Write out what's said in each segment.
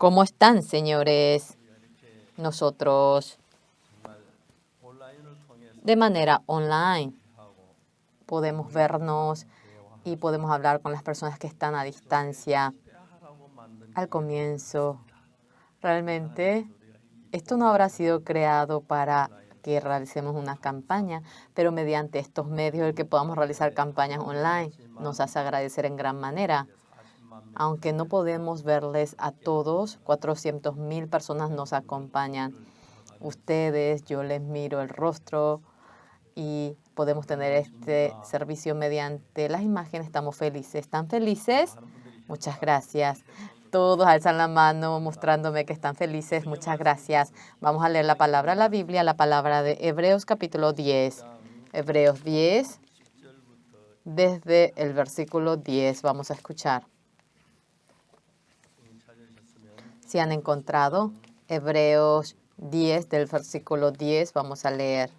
¿Cómo están, señores? Nosotros, de manera online, podemos vernos y podemos hablar con las personas que están a distancia. Al comienzo, realmente, esto no habrá sido creado para que realicemos una campaña, pero mediante estos medios el que podamos realizar campañas online nos hace agradecer en gran manera. Aunque no podemos verles a todos, 400,000 personas nos acompañan. Ustedes, yo les miro el rostro y podemos tener este servicio mediante las imágenes. Estamos felices. ¿Están felices? Muchas gracias. Todos alzan la mano mostrándome que están felices. Muchas gracias. Vamos a leer la palabra de la Biblia, la palabra de Hebreos capítulo 10. Hebreos 10, desde el versículo 10 vamos a escuchar. Si han encontrado Hebreos 10 del versículo 10, vamos a leer.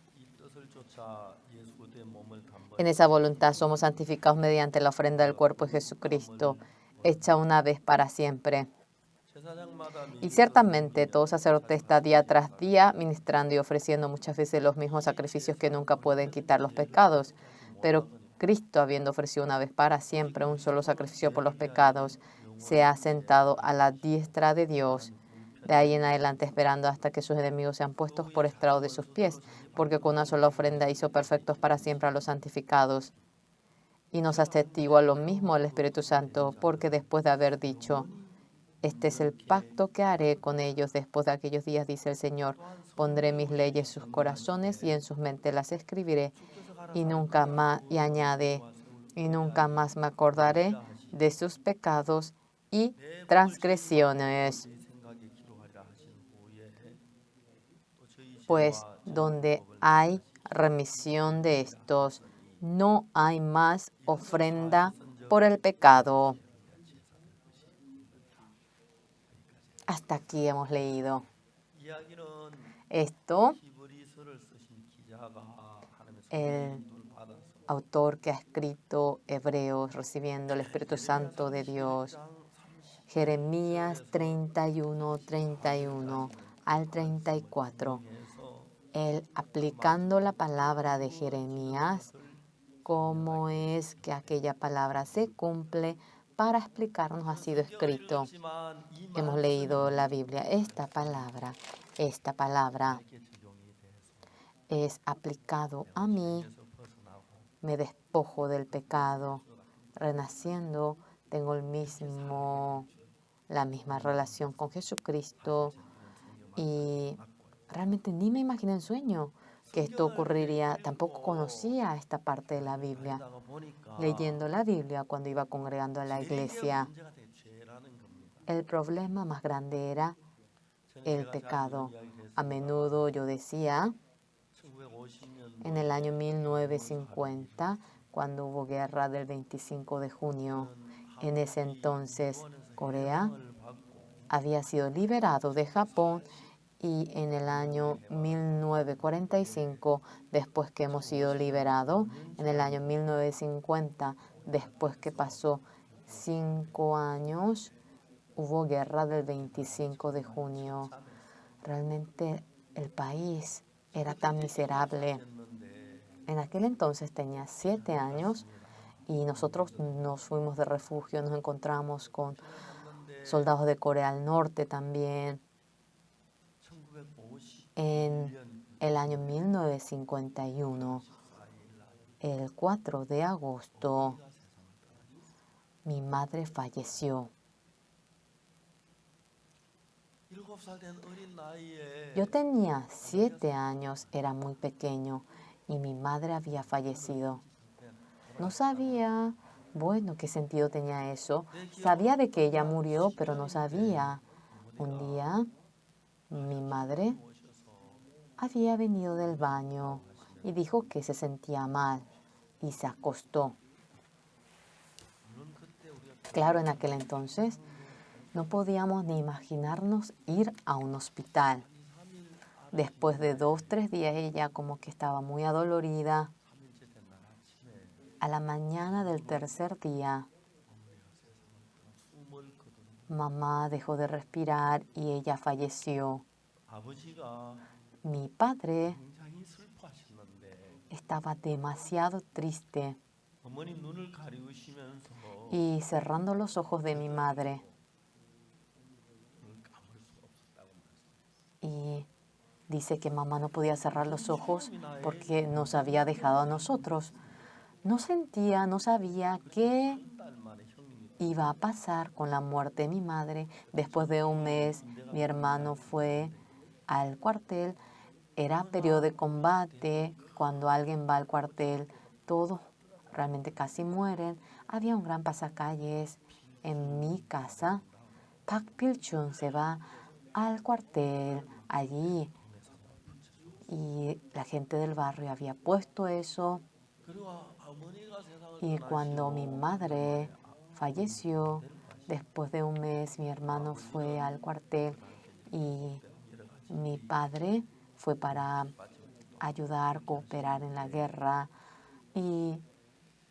En esa voluntad somos santificados mediante la ofrenda del cuerpo de Jesucristo, hecha una vez para siempre. Y ciertamente todo sacerdote está día tras día ministrando y ofreciendo muchas veces los mismos sacrificios que nunca pueden quitar los pecados. Pero Cristo, habiendo ofrecido una vez para siempre un solo sacrificio por los pecados, se ha sentado a la diestra de Dios. De ahí en adelante esperando hasta que sus enemigos sean puestos por estrado de sus pies, porque con una sola ofrenda hizo perfectos para siempre a los santificados. Y nos atestigua lo mismo el Espíritu Santo, porque después de haber dicho: este es el pacto que haré con ellos después de aquellos días, dice el Señor. Pondré mis leyes en sus corazones y en sus mentes las escribiré. Y nunca más, y añade, y nunca más me acordaré de sus pecados y transgresiones. Pues donde hay remisión de estos, no hay más ofrenda por el pecado. Hasta aquí hemos leído. Esto, el autor que ha escrito Hebreos, recibiendo el Espíritu Santo de Dios, Jeremías 31 al 34. Él aplicando la palabra de Jeremías, cómo es que aquella palabra se cumple, para explicarnos ha sido escrito. Hemos leído la Biblia. Esta palabra es aplicado a mí. Me despojo del pecado. Renaciendo, tengo la misma relación con Jesucristo. Y realmente ni me imaginé en sueño que esto ocurriría. Tampoco conocía esta parte de la Biblia. Leyendo la Biblia cuando iba congregando a la iglesia, el problema más grande era el pecado. A menudo yo decía, en el año 1950, cuando hubo guerra del 25 de junio, en ese entonces Corea había sido liberado de Japón, y en el año 1945, después que hemos sido liberados, en el año 1950, después que pasó 5 años, hubo guerra del 25 de junio. Realmente el país era tan miserable. En aquel entonces tenía 7 años y nosotros nos fuimos de refugio, nos encontramos con soldados de Corea del Norte también. En el año 1951, el 4 de agosto, mi madre falleció. Yo tenía 7 años, era muy pequeño, y mi madre había fallecido. No sabía, qué sentido tenía eso. Sabía de que ella murió, pero no sabía. Un día, mi madre había venido del baño y dijo que se sentía mal y se acostó. Claro, en aquel entonces no podíamos ni imaginarnos ir a un hospital. Después de 2-3 días ella como que estaba muy adolorida. A la mañana del tercer día, mamá dejó de respirar y ella falleció. Mi padre estaba demasiado triste y cerrando los ojos de mi madre. Y dice que mamá no podía cerrar los ojos porque nos había dejado a nosotros. No sentía, no sabía qué iba a pasar con la muerte de mi madre. Después de un mes, mi hermano fue al cuartel. Era periodo de combate. Cuando alguien va al cuartel, todos realmente casi mueren. Había un gran pasacalles en mi casa. Pak Pil-chun se va al cuartel allí y la gente del barrio había puesto eso. Y cuando mi madre falleció, después de un mes, mi hermano fue al cuartel y mi padre fue para ayudar, cooperar en la guerra. Y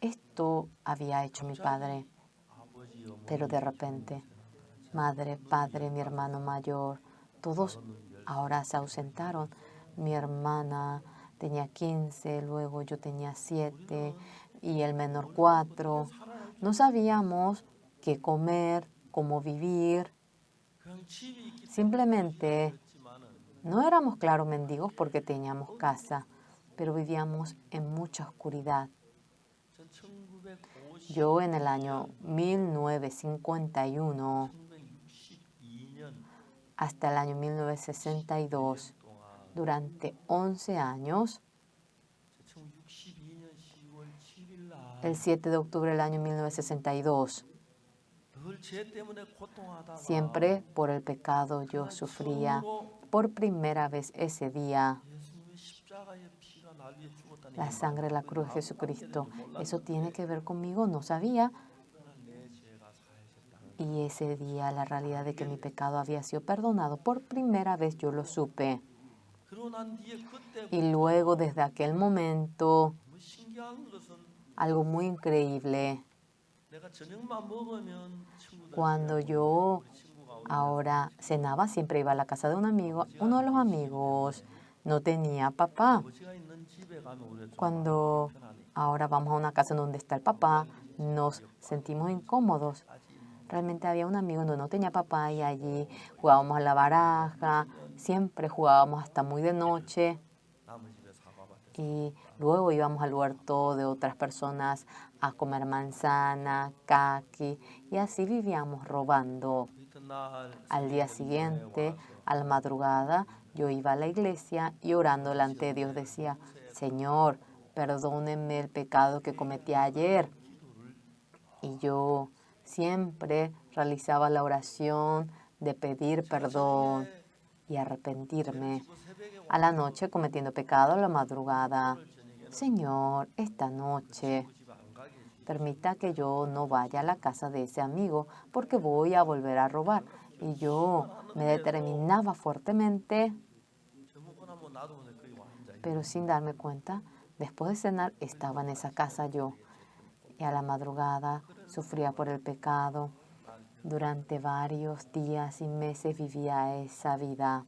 esto había hecho mi padre. Pero de repente, madre, padre, mi hermano mayor, todos ahora se ausentaron. Mi hermana tenía 15, luego yo tenía 7 y el menor 4. No sabíamos qué comer, cómo vivir. Simplemente no éramos, claro, mendigos porque teníamos casa, pero vivíamos en mucha oscuridad. Yo en el año 1951 hasta el año 1962, durante 11 años, el 7 de octubre del año 1962, siempre por el pecado yo sufría. Por primera vez ese día, la sangre de la cruz de Jesucristo. ¿Eso tiene que ver conmigo? No sabía. Y ese día la realidad de que mi pecado había sido perdonado, por primera vez yo lo supe. Y luego desde aquel momento, algo muy increíble, cuando yo ahora cenaba, siempre iba a la casa de un amigo. Uno de los amigos no tenía papá. Cuando ahora vamos a una casa donde está el papá, nos sentimos incómodos. Realmente había un amigo donde no tenía papá y allí jugábamos a la baraja, siempre jugábamos hasta muy de noche. Y luego íbamos al huerto de otras personas a comer manzana, caqui, y así vivíamos robando. Al día siguiente, a la madrugada, yo iba a la iglesia y orando delante de Dios decía, Señor, perdónenme el pecado que cometí ayer. Y yo siempre realizaba la oración de pedir perdón y arrepentirme. A la noche cometiendo pecado, a la madrugada, Señor, esta noche permita que yo no vaya a la casa de ese amigo porque voy a volver a robar. Y yo me determinaba fuertemente, pero sin darme cuenta, después de cenar estaba en esa casa yo. Y a la madrugada sufría por el pecado. Durante varios días y meses vivía esa vida.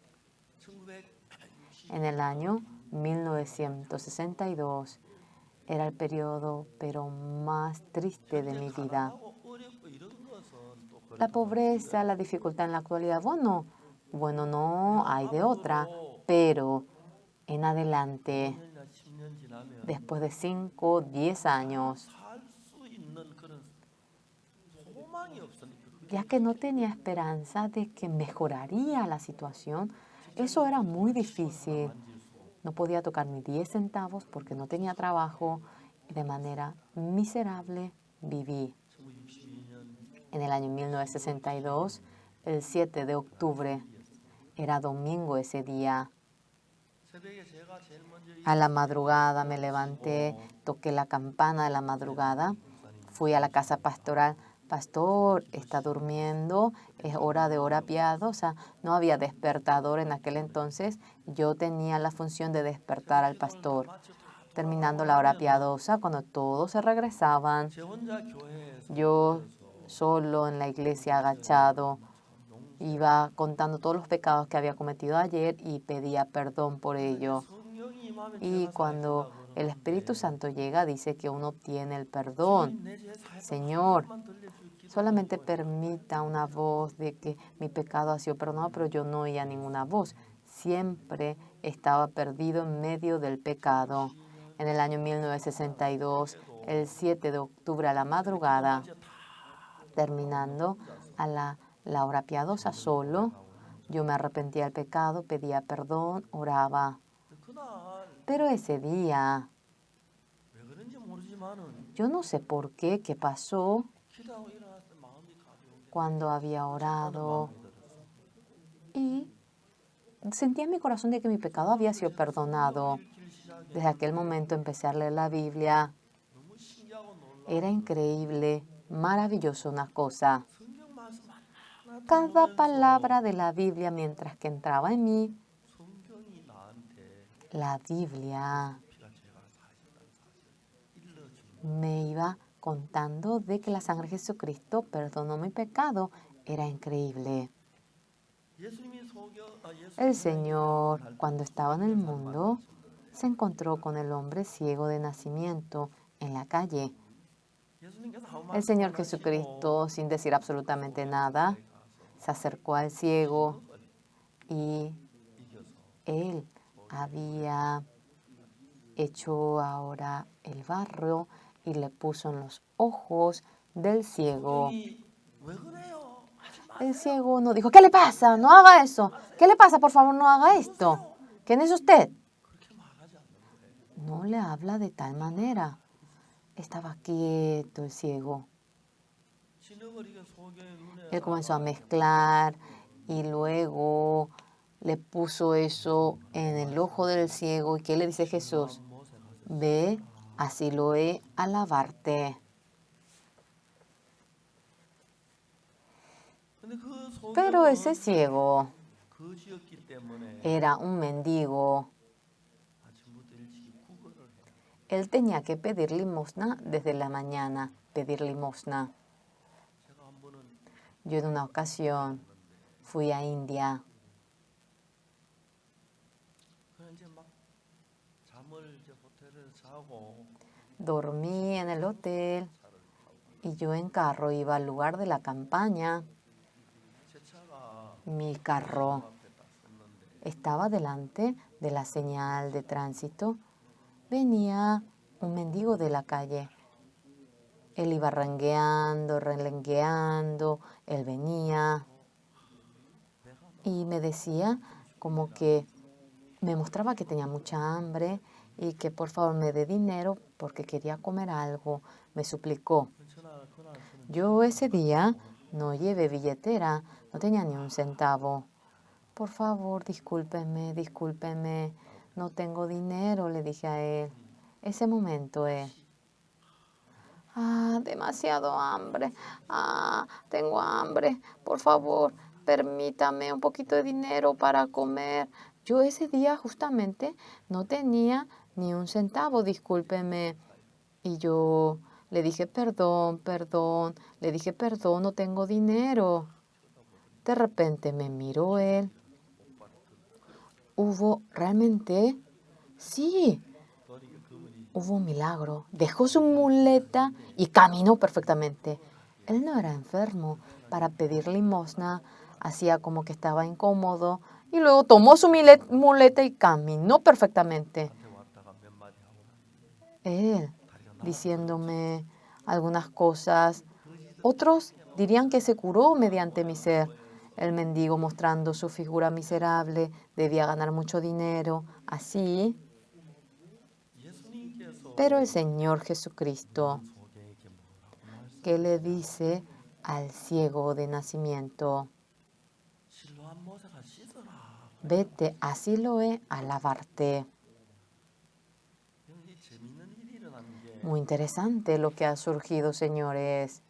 En el año 1962 era el periodo pero más triste de mi vida. La pobreza, la dificultad en la actualidad, bueno, no hay de otra, pero en adelante, después de 5, 10 años, ya que no tenía esperanza de que mejoraría la situación, eso era muy difícil. No podía tocar ni 10 centavos porque no tenía trabajo y de manera miserable viví. En el año 1962, el 7 de octubre, era domingo ese día. A la madrugada me levanté, toqué la campana de la madrugada, fui a la casa pastoral. Pastor, está durmiendo, es hora de hora piadosa. No había despertador en aquel entonces. Yo tenía la función de despertar al pastor. Terminando la hora piadosa, cuando todos se regresaban, yo solo en la iglesia agachado, Iba contando todos los pecados que había cometido ayer y pedía perdón por ello. Y cuando el Espíritu Santo llega, dice que uno obtiene el perdón. Señor, solamente permita una voz de que mi pecado ha sido perdonado, pero yo no oía ninguna voz. Siempre estaba perdido en medio del pecado. En el año 1962, el 7 de octubre a la madrugada, terminando a la hora piadosa solo, yo me arrepentía del pecado, pedía perdón, oraba. Pero ese día, yo no sé por qué, qué pasó, cuando había orado y sentí en mi corazón de que mi pecado había sido perdonado. Desde aquel momento empecé a leer la Biblia. Era increíble, maravilloso una cosa. Cada palabra de la Biblia mientras que entraba en mí, la Biblia me iba contando de que la sangre de Jesucristo perdonó mi pecado. Era increíble. El Señor, cuando estaba en el mundo, se encontró con el hombre ciego de nacimiento en la calle. El Señor Jesucristo, sin decir absolutamente nada, se acercó al ciego y él había hecho ahora el barro y le puso en los ojos del ciego. El ciego no dijo, ¿qué le pasa? No haga eso. ¿Qué le pasa? Por favor, no haga esto. ¿Quién es usted? No le habla de tal manera. Estaba quieto el ciego. Él comenzó a mezclar y luego le puso eso en el ojo del ciego. ¿Y qué le dice Jesús? Ve, así lo he a lavarte. Pero ese ciego era un mendigo. Él tenía que pedir limosna desde la mañana, pedir limosna. Yo en una ocasión fui a India. Dormí en el hotel y yo en carro iba al lugar de la campaña. Mi carro estaba delante de la señal de tránsito. Venía un mendigo de la calle. Él iba rengueando, relengueando. Él venía y me decía como que me mostraba que tenía mucha hambre y que por favor me dé dinero porque quería comer algo. Me suplicó. Yo ese día no llevé billetera, no tenía ni un centavo. Por favor, discúlpeme, discúlpeme, no tengo dinero, le dije a él. Ese momento demasiado hambre, tengo hambre, por favor, permítame un poquito de dinero para comer. Yo ese día justamente no tenía ni un centavo, discúlpeme. Y yo le dije, perdón, perdón, le dije, perdón, no tengo dinero. De repente me miró él. Hubo realmente, sí, hubo un milagro. Dejó su muleta y caminó perfectamente. Él no era enfermo. Para pedir limosna, hacía como que estaba incómodo y luego tomó su muleta y caminó perfectamente. Él diciéndome algunas cosas. Otros dirían que se curó mediante mi ser. El mendigo mostrando su figura miserable, debía ganar mucho dinero, así. Pero el Señor Jesucristo, ¿qué le dice al ciego de nacimiento? Vete a Siloé a lavarte. Muy interesante lo que ha surgido, señores.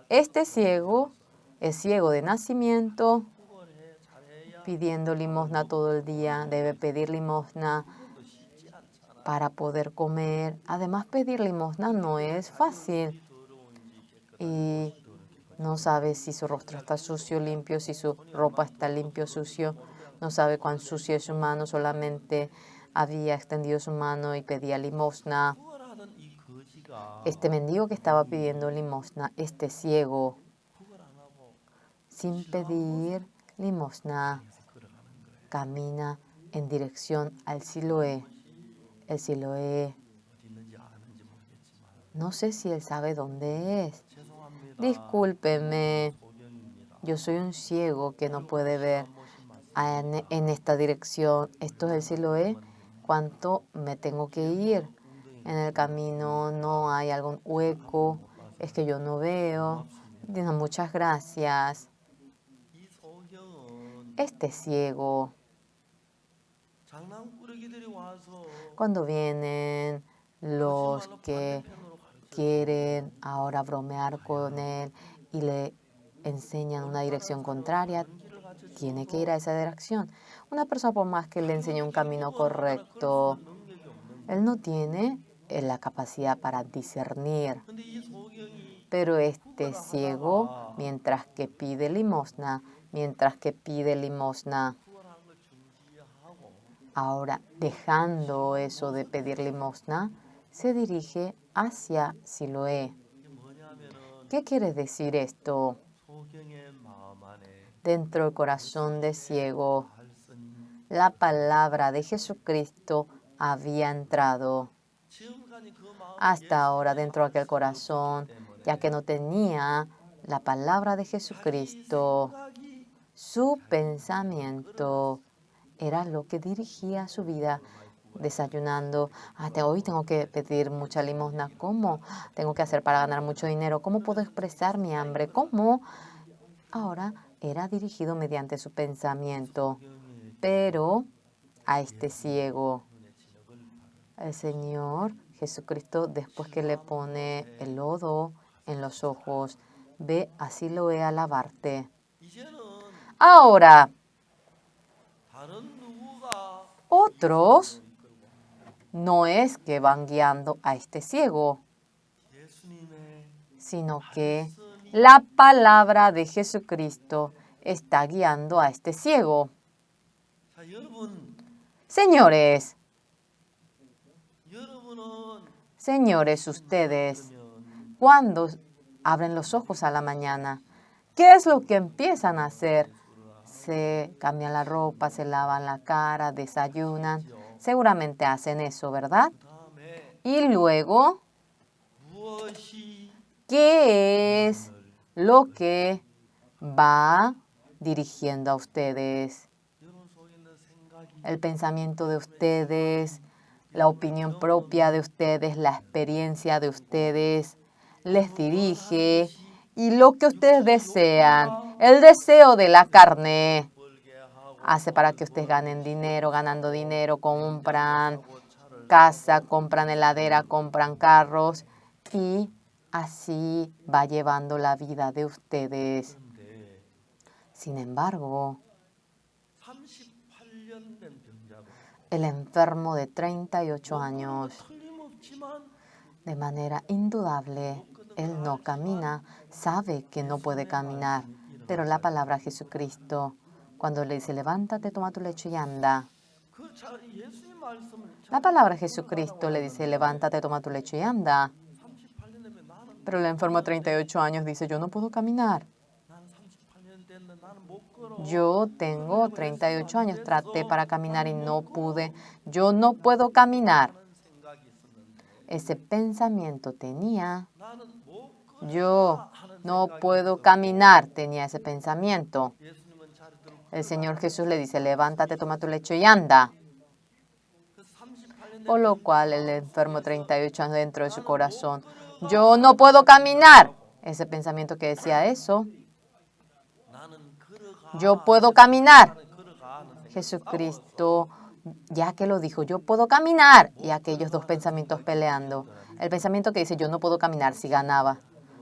Este ciego es ciego de nacimiento, pidiendo limosna todo el día, debe pedir limosna para poder comer. Además, pedir limosna no es fácil. Y No sabe si su rostro está sucio, limpio, si su ropa está limpio, sucio. No sabe cuán sucio es su mano, solamente había extendido su mano y pedía limosna. Este mendigo que estaba pidiendo limosna, este ciego, sin pedir limosna, camina en dirección al Siloé. El Siloé, no sé si él sabe dónde es. Discúlpeme, yo soy un ciego que no puede ver en esta dirección. Esto es el Siloé. ¿Cuánto me tengo que ir? En el camino no hay algún hueco. Es que yo no veo. Dice, muchas gracias. Este ciego, cuando vienen los que quieren ahora bromear con él y le enseñan una dirección contraria, tiene que ir a esa dirección. Una persona, por más que le enseñe un camino correcto, él no tiene la capacidad para discernir. Pero este ciego, mientras que pide limosna, ahora dejando eso de pedir limosna, se dirige hacia Siloé. ¿Qué quiere decir esto? Dentro del corazón de ciego, la palabra de Jesucristo había entrado. Hasta ahora dentro de aquel corazón, ya que no tenía la palabra de Jesucristo, su pensamiento era lo que dirigía su vida. Desayunando, hoy tengo que pedir mucha limosna, ¿cómo tengo que hacer para ganar mucho dinero? ¿Cómo puedo expresar mi hambre? ¿Cómo? Ahora era dirigido mediante su pensamiento, pero a este ciego, el Señor Jesucristo, después que le pone el lodo en los ojos, ve a Siloé a lavarte. Ahora, otros no es que van guiando a este ciego, sino que la palabra de Jesucristo está guiando a este ciego. Señores, ustedes, cuando abren los ojos a la mañana, ¿qué es lo que empiezan a hacer? Se cambian la ropa, se lavan la cara, desayunan. Seguramente hacen eso, ¿verdad? Y luego, ¿qué es lo que va dirigiendo a ustedes? El pensamiento de ustedes, la opinión propia de ustedes, la experiencia de ustedes, les dirige. Y lo que ustedes desean, el deseo de la carne, hace para que ustedes ganen dinero, ganando dinero, compran casa, compran heladera, compran carros y así va llevando la vida de ustedes. Sin embargo, el enfermo de 38 años, de manera indudable, él no camina, sabe que no puede caminar, pero la palabra Jesucristo, cuando le dice, levántate, toma tu lecho y anda. La palabra Jesucristo le dice, levántate, toma tu lecho y anda. Pero el enfermo de 38 años dice, yo no puedo caminar. Yo tengo 38 años, traté para caminar y no pude. Yo no puedo caminar. Ese pensamiento tenía. Yo no puedo caminar, tenía ese pensamiento. El Señor Jesús le dice, levántate, toma tu lecho y anda. Por lo cual el enfermo 38 años dentro de su corazón, yo no puedo caminar. Ese pensamiento que decía eso. Yo puedo caminar. Jesucristo, ya que lo dijo, yo puedo caminar. Y aquellos dos pensamientos peleando. El pensamiento que dice, yo no puedo caminar, si ganaba.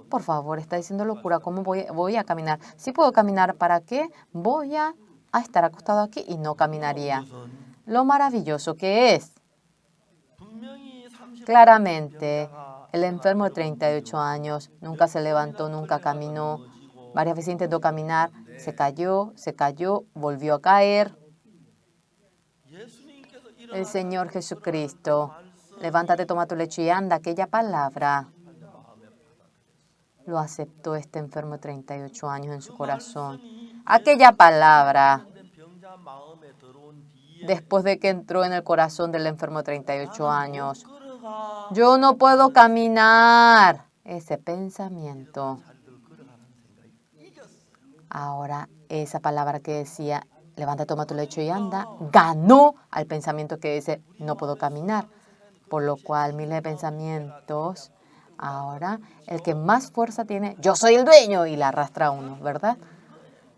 Por favor, está diciendo locura. ¿Cómo voy a caminar? Si puedo caminar, ¿para qué? Voy a estar acostado aquí y no caminaría. Lo maravilloso que es. Claramente, el enfermo de 38 años nunca se levantó, nunca caminó. Varias veces intentó caminar, se cayó, volvió a caer. El Señor Jesucristo, levántate, toma tu lecho y anda, aquella palabra lo aceptó este enfermo de 38 años en su corazón. Aquella palabra, después de que entró en el corazón del enfermo de 38 años, yo no puedo caminar. Ese pensamiento. Ahora, esa palabra que decía, levanta, toma tu lecho y anda, ganó al pensamiento que dice, no puedo caminar. Por lo cual, miles de pensamientos. Ahora, el que más fuerza tiene, yo soy el dueño, y la arrastra a uno, ¿verdad?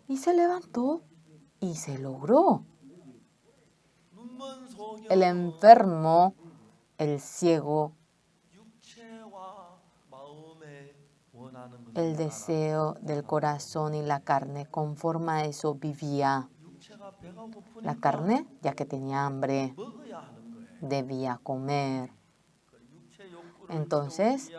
Y se levantó y se logró. El enfermo, el ciego, el deseo del corazón y la carne, conforme a eso vivía. La carne, ya que tenía hambre, debía comer. Entonces,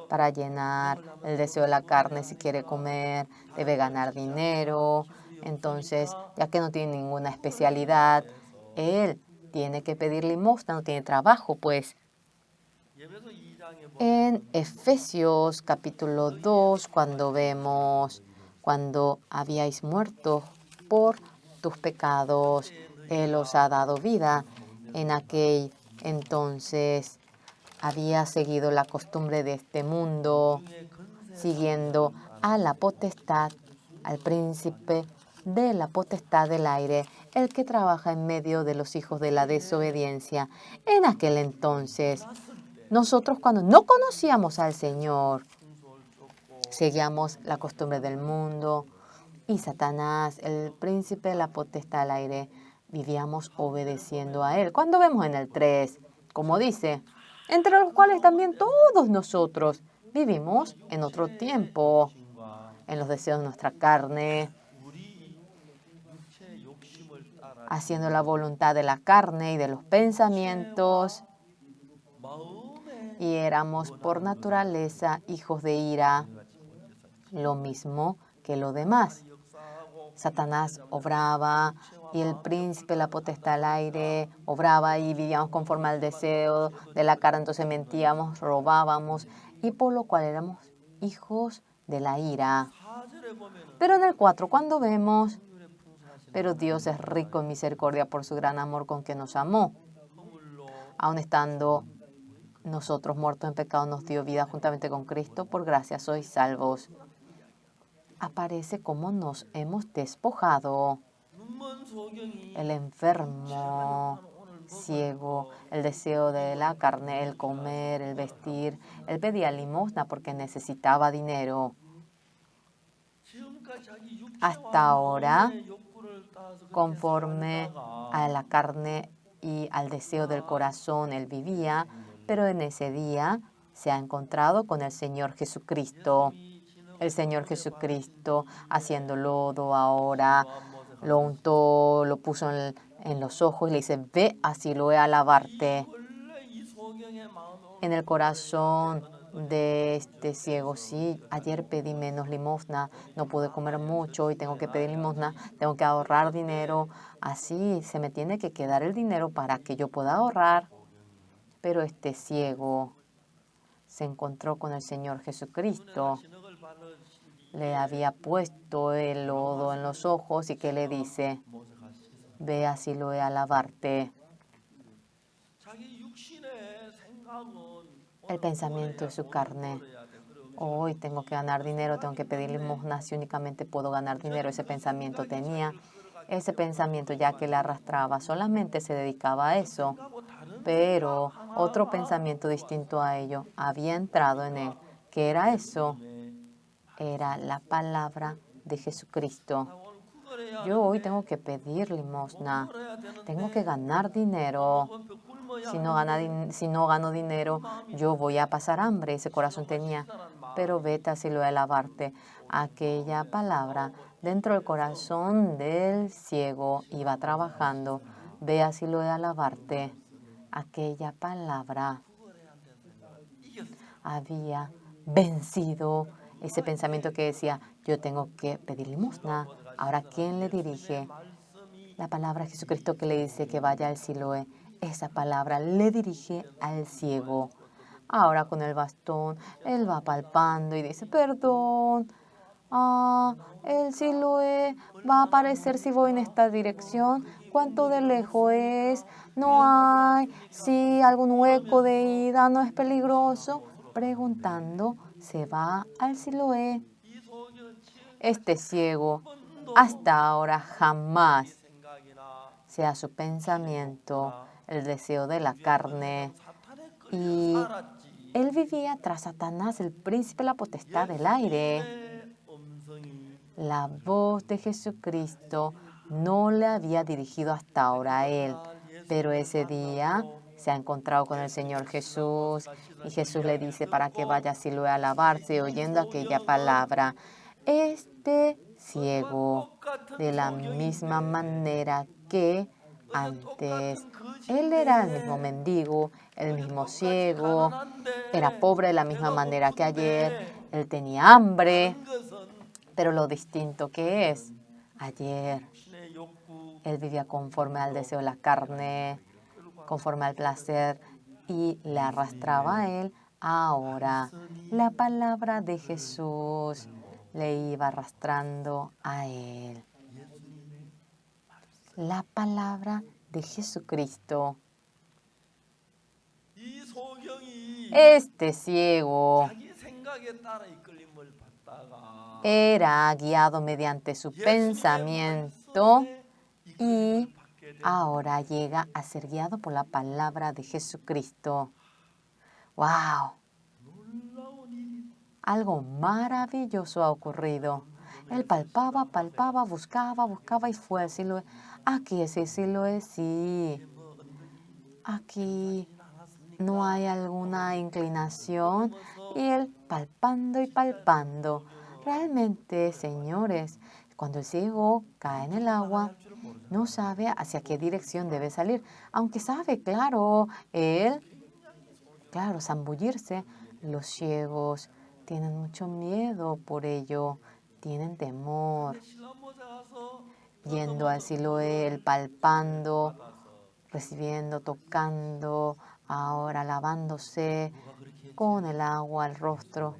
para llenar el deseo de la carne, si quiere comer, debe ganar dinero. Entonces, ya que no tiene ninguna especialidad, él tiene que pedir limosna, no tiene trabajo, pues. En Efesios capítulo 2, cuando vemos, cuando habíais muerto por tus pecados, Él os ha dado vida. En aquel entonces había seguido la costumbre de este mundo, siguiendo a la potestad, al príncipe de la potestad del aire, el que trabaja en medio de los hijos de la desobediencia. En aquel entonces, nosotros cuando no conocíamos al Señor, seguíamos la costumbre del mundo y Satanás, el príncipe de la potestad del aire, vivíamos obedeciendo a él. Cuando vemos en el 3, como dice, entre los cuales también todos nosotros vivimos en otro tiempo, en los deseos de nuestra carne, haciendo la voluntad de la carne y de los pensamientos, y éramos por naturaleza hijos de ira, lo mismo que lo demás. Satanás obraba y el príncipe, la potestad del aire, obraba y vivíamos conforme al deseo de la carne, entonces mentíamos, robábamos, y por lo cual éramos hijos de la ira. Pero en el 4, cuando vemos, pero Dios es rico en misericordia por su gran amor con que nos amó, aun estando nosotros muertos en pecado, nos dio vida juntamente con Cristo, por gracia sois salvos. Aparece cómo nos hemos despojado. El enfermo, ciego, el deseo de la carne, el comer, el vestir. Él pedía limosna porque necesitaba dinero. Hasta ahora, conforme a la carne y al deseo del corazón, él vivía, pero en ese día se ha encontrado con el Señor Jesucristo. El Señor Jesucristo haciendo lodo ahora, lo untó, lo puso en los ojos y le dice, ve a Siloé a lavarte. En el corazón de este ciego, sí, ayer pedí menos limosna, no pude comer mucho y tengo que pedir limosna, tengo que ahorrar dinero, así se me tiene que quedar el dinero para que yo pueda ahorrar. Pero este ciego se encontró con el Señor Jesucristo, le había puesto el lodo en los ojos y que le dice, ve a Siloé a lavarte. El pensamiento de su carne. Hoy tengo que ganar dinero, tengo que pedir limosna, si únicamente puedo ganar dinero. Ese pensamiento tenía. Ese pensamiento, ya que le arrastraba, solamente se dedicaba a eso. Pero otro pensamiento distinto a ello había entrado en él. ¿Qué era eso? Era la palabra de Jesucristo. Yo hoy tengo que pedir limosna, tengo que ganar dinero. Si no gano dinero, yo voy a pasar hambre. Ese corazón tenía. Pero vete a Siloé a lavarte. Aquella palabra dentro del corazón del ciego iba trabajando. Ve a Siloé a lavarte. Aquella palabra había vencido ese pensamiento que decía, yo tengo que pedir limosna. Ahora, ¿quién le dirige? La palabra de Jesucristo que le dice que vaya al Siloé, esa palabra le dirige al ciego. Ahora con el bastón, él va palpando y dice, perdón, el Siloé va a aparecer si voy en esta dirección. ¿Cuánto de lejos es? No hay. Si algún hueco de ida no es peligroso. Preguntando, se va al Siloé. Este ciego hasta ahora jamás sea su pensamiento, el deseo de la carne. Y él vivía tras Satanás, el príncipe de la potestad del aire. La voz de Jesucristo no le había dirigido hasta ahora a él, pero ese día se ha encontrado con el Señor Jesús y Jesús le dice para que vaya a Siloé a alabarse oyendo aquella palabra. Este ciego, de la misma manera que antes, él era el mismo mendigo, el mismo ciego, era pobre de la misma manera que ayer, él tenía hambre, pero lo distinto que es, ayer él vivía conforme al deseo de la carne, conforme al placer y le arrastraba a él. Ahora la palabra de Jesús le iba arrastrando a él. La palabra de Jesucristo. Este ciego era guiado mediante su pensamiento y ahora llega a ser guiado por la palabra de Jesucristo. ¡Wow! Algo maravilloso ha ocurrido. Él palpaba, palpaba, buscaba y fue al Siloé. Aquí es el Siloé, sí. Aquí no hay alguna inclinación. Y él palpando y palpando. Realmente, señores, cuando el ciego cae en el agua, no sabe hacia qué dirección debe salir. Aunque sabe, claro, él, claro, zambullirse. Los ciegos tienen mucho miedo por ello, tienen temor. Yendo al Siloé, él palpando, recibiendo, tocando, ahora lavándose con el agua al rostro.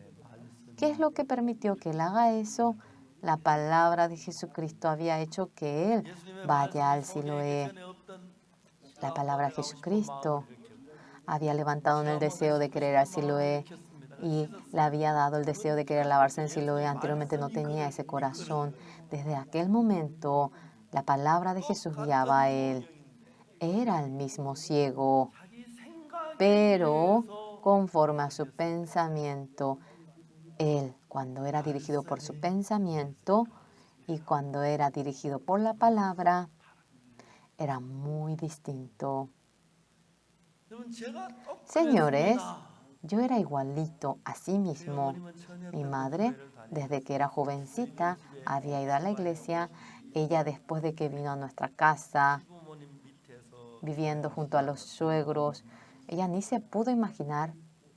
¿Qué es lo que permitió que él haga eso? La palabra de Jesucristo había hecho que él vaya al Siloé. La palabra de Jesucristo había levantado en el deseo de querer al Siloé y le había dado el deseo de querer lavarse en Siloé. Anteriormente no tenía ese corazón. Desde aquel momento, la palabra de Jesús guiaba a él. Era el mismo ciego, pero conforme a su pensamiento, él, cuando era dirigido por su pensamiento y cuando era dirigido por la palabra, era muy distinto. Señores, yo era igualito a sí mismo. Mi madre, desde que era jovencita, había ido a la iglesia. Ella, después de que vino a nuestra casa, viviendo junto a los suegros, ella ni se pudo imaginar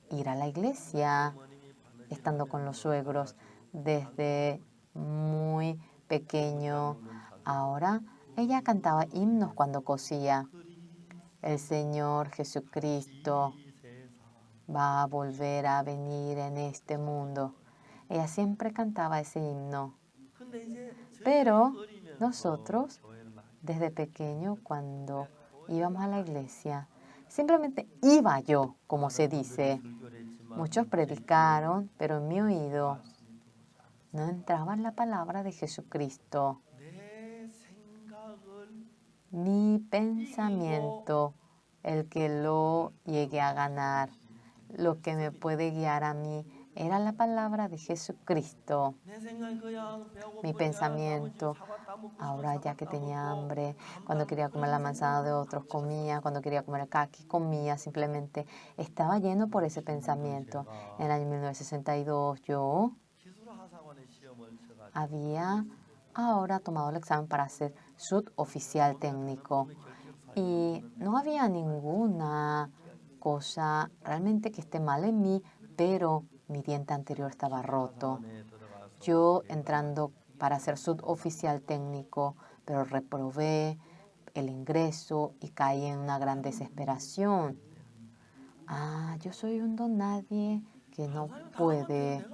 ir a la iglesia, estando con los suegros desde muy pequeño. Ahora, ella cantaba himnos cuando cosía. El Señor Jesucristo va a volver a venir en este mundo. Ella siempre cantaba ese himno. Pero nosotros, desde pequeño, cuando íbamos a la iglesia, simplemente iba yo, como se dice. Muchos predicaron, pero en mi oído no entraba la palabra de Jesucristo. Mi pensamiento, el que lo llegue a ganar, lo que me puede guiar a mí, era la palabra de Jesucristo. Mi pensamiento, ahora ya que tenía hambre, cuando quería comer la manzana de otros comía, cuando quería comer el caqui comía, simplemente estaba lleno por ese pensamiento. En el año 1962 yo había ahora tomado el examen para ser suboficial técnico y no había ninguna cosa realmente que esté mal en mí, pero mi diente anterior estaba roto. yo entrando para ser suboficial técnico, pero reprobé el ingreso y caí en una gran desesperación. Yo soy un don nadie que no puede.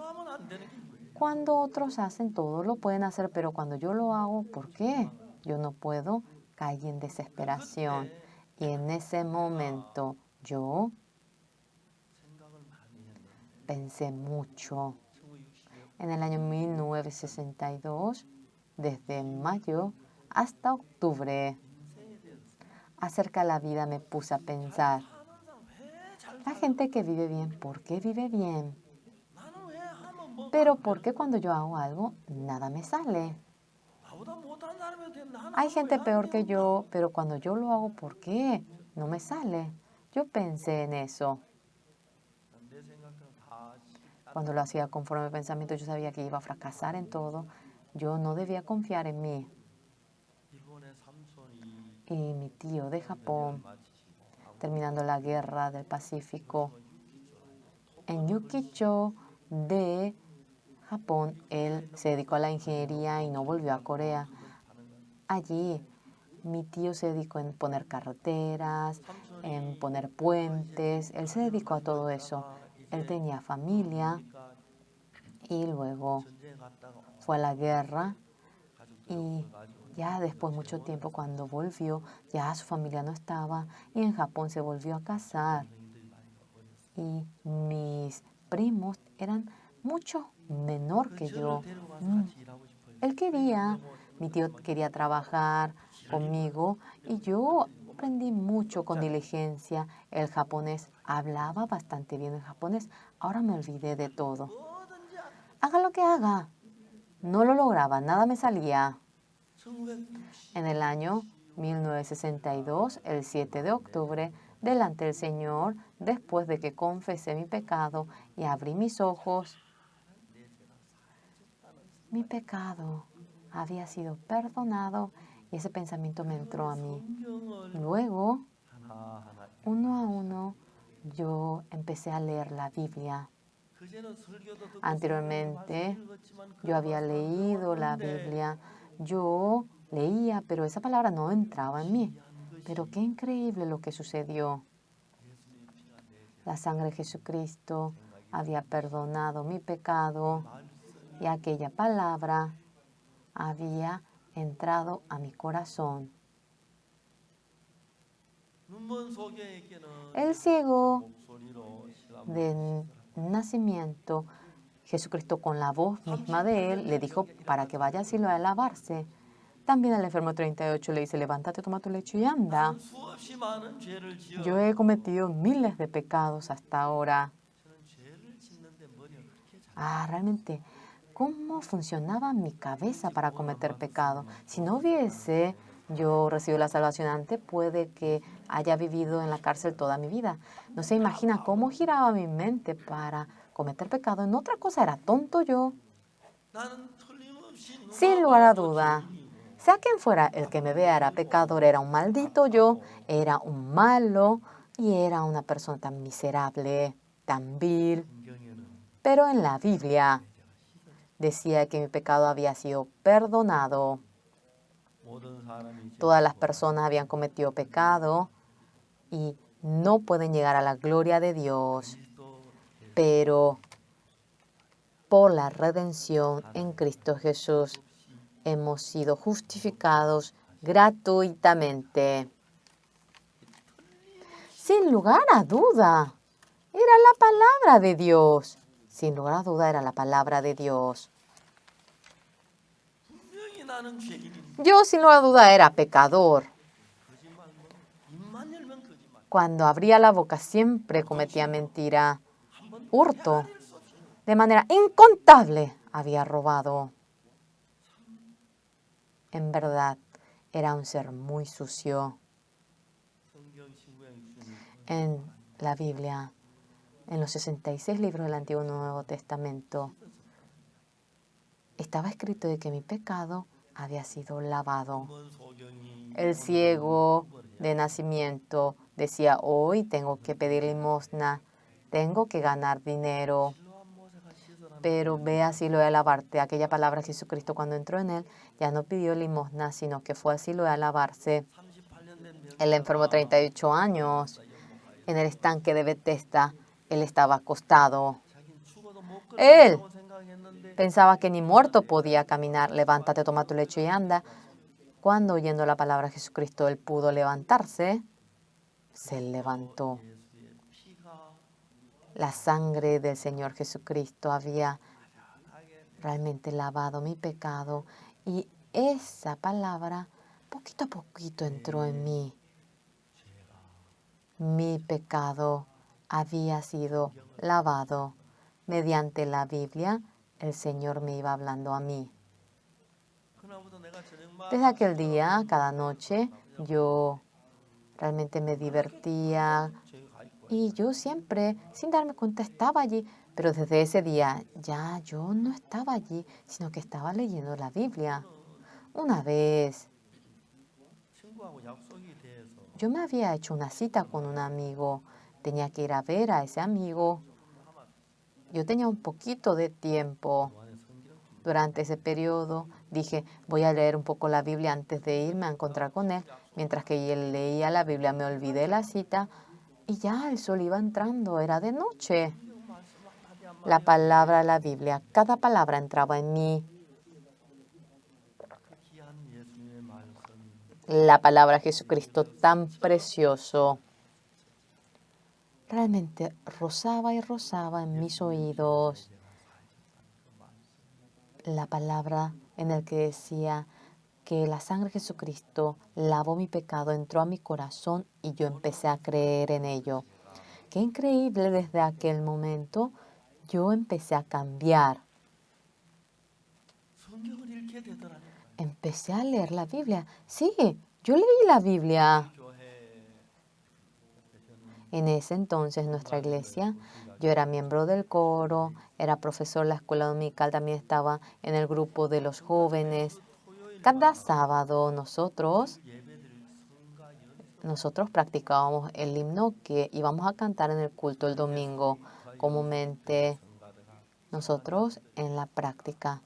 Cuando otros hacen todo, lo pueden hacer, pero cuando yo lo hago, ¿por qué? Yo no puedo, caí en desesperación. Y en ese momento yo pensé mucho. En el año 1962, desde mayo hasta octubre, acerca de la vida me puse a pensar. La gente que vive bien, ¿por qué vive bien? Pero ¿por qué cuando yo hago algo, nada me sale? Hay gente peor que yo, pero cuando yo lo hago, ¿por qué? No me sale. Yo pensé en eso. Cuando lo hacía conforme a mi pensamiento, yo sabía que iba a fracasar en todo. Yo no debía confiar en mí. Y mi tío de Japón, terminando la guerra del Pacífico, en Yukicho de Japón, él se dedicó a la ingeniería y no volvió a Corea. Allí, mi tío se dedicó en poner carreteras, en poner puentes. Él se dedicó a todo eso. Él tenía familia y luego fue a la guerra y ya después mucho tiempo cuando volvió, ya su familia no estaba y en Japón se volvió a casar. Y mis primos eran mucho menor que yo. Él quería, mi tío quería trabajar conmigo y yo aprendí mucho con diligencia el japonés. Hablaba bastante bien el japonés. Ahora me olvidé de todo. Haga lo que haga. No lo lograba, nada me salía. En el año 1962, el 7 de octubre, delante del Señor, después de que confesé mi pecado y abrí mis ojos, mi pecado había sido perdonado y ese pensamiento me entró a mí. Luego, uno a uno, yo empecé a leer la Biblia. Anteriormente, yo había leído la Biblia, yo leía, pero esa palabra no entraba en mí. Pero qué increíble lo que sucedió. La sangre de Jesucristo había perdonado mi pecado y aquella palabra había entrado a mi corazón. El ciego de nacimiento, Jesucristo con la voz misma de él, le dijo para que vaya al cielo a lavarse. También al enfermo 38 le dice, levántate, toma tu lecho y anda. Yo he cometido miles de pecados hasta ahora. Realmente, ¿cómo funcionaba mi cabeza para cometer pecado? Si no hubiese yo recibido la salvación antes, puede que haya vivido en la cárcel toda mi vida. No se imagina cómo giraba mi mente para cometer pecado. En otra cosa era tonto yo. Sin lugar a duda, sea quien fuera el que me vea era pecador, era un maldito yo, era un malo y era una persona tan miserable, tan vil. Pero en la Biblia decía que mi pecado había sido perdonado. Todas las personas habían cometido pecado y no pueden llegar a la gloria de Dios, pero por la redención en Cristo Jesús hemos sido justificados gratuitamente. Sin lugar a duda, era la palabra de Dios. Sin lugar a duda, era la palabra de Dios. Yo, sin lugar a duda, era pecador. Cuando abría la boca siempre cometía mentira, hurto. De manera incontable había robado. En verdad, era un ser muy sucio. En la Biblia, en los 66 libros del Antiguo y Nuevo Testamento, estaba escrito de que mi pecado había sido lavado. El ciego de nacimiento decía, hoy tengo que pedir limosna, tengo que ganar dinero. pero ve a Siloé a alabarte. Aquella palabra Jesucristo cuando entró en él ya no pidió limosna, sino que fue a Siloé a alabarse. El enfermo 38 años en el estanque de Betesda, él estaba acostado. Él pensaba que ni muerto podía caminar. Levántate, toma tu lecho y anda. Cuando oyendo la palabra de Jesucristo él pudo levantarse, se levantó. La sangre del Señor Jesucristo había realmente lavado mi pecado y esa palabra poquito a poquito entró en mí. Mi pecado había sido lavado. Mediante la Biblia, el Señor me iba hablando a mí. Desde aquel día, cada noche, yo realmente me divertía y yo siempre, sin darme cuenta, estaba allí. Pero desde ese día ya yo no estaba allí, sino que estaba leyendo la Biblia. Una vez yo me había hecho una cita con un amigo. Tenía que ir a ver a ese amigo. Yo tenía un poquito de tiempo durante ese periodo. Dije, voy a leer un poco la Biblia antes de irme a encontrar con él. Mientras que él leía la Biblia, me olvidé la cita y ya el sol iba entrando. Era de noche. La palabra de la Biblia, cada palabra entraba en mí. La palabra de Jesucristo tan precioso realmente rozaba y rozaba en mis oídos. La palabra en el que decía que la sangre de Jesucristo lavó mi pecado, entró a mi corazón y yo empecé a creer en ello. Qué increíble, desde aquel momento yo empecé a cambiar. Empecé a leer la Biblia. Sí, yo leí la Biblia. En ese entonces, nuestra iglesia, yo era miembro del coro, era profesor en la escuela dominical, también estaba en el grupo de los jóvenes. Cada sábado nosotros practicábamos el himno que íbamos a cantar en el culto el domingo. Comúnmente nosotros en la práctica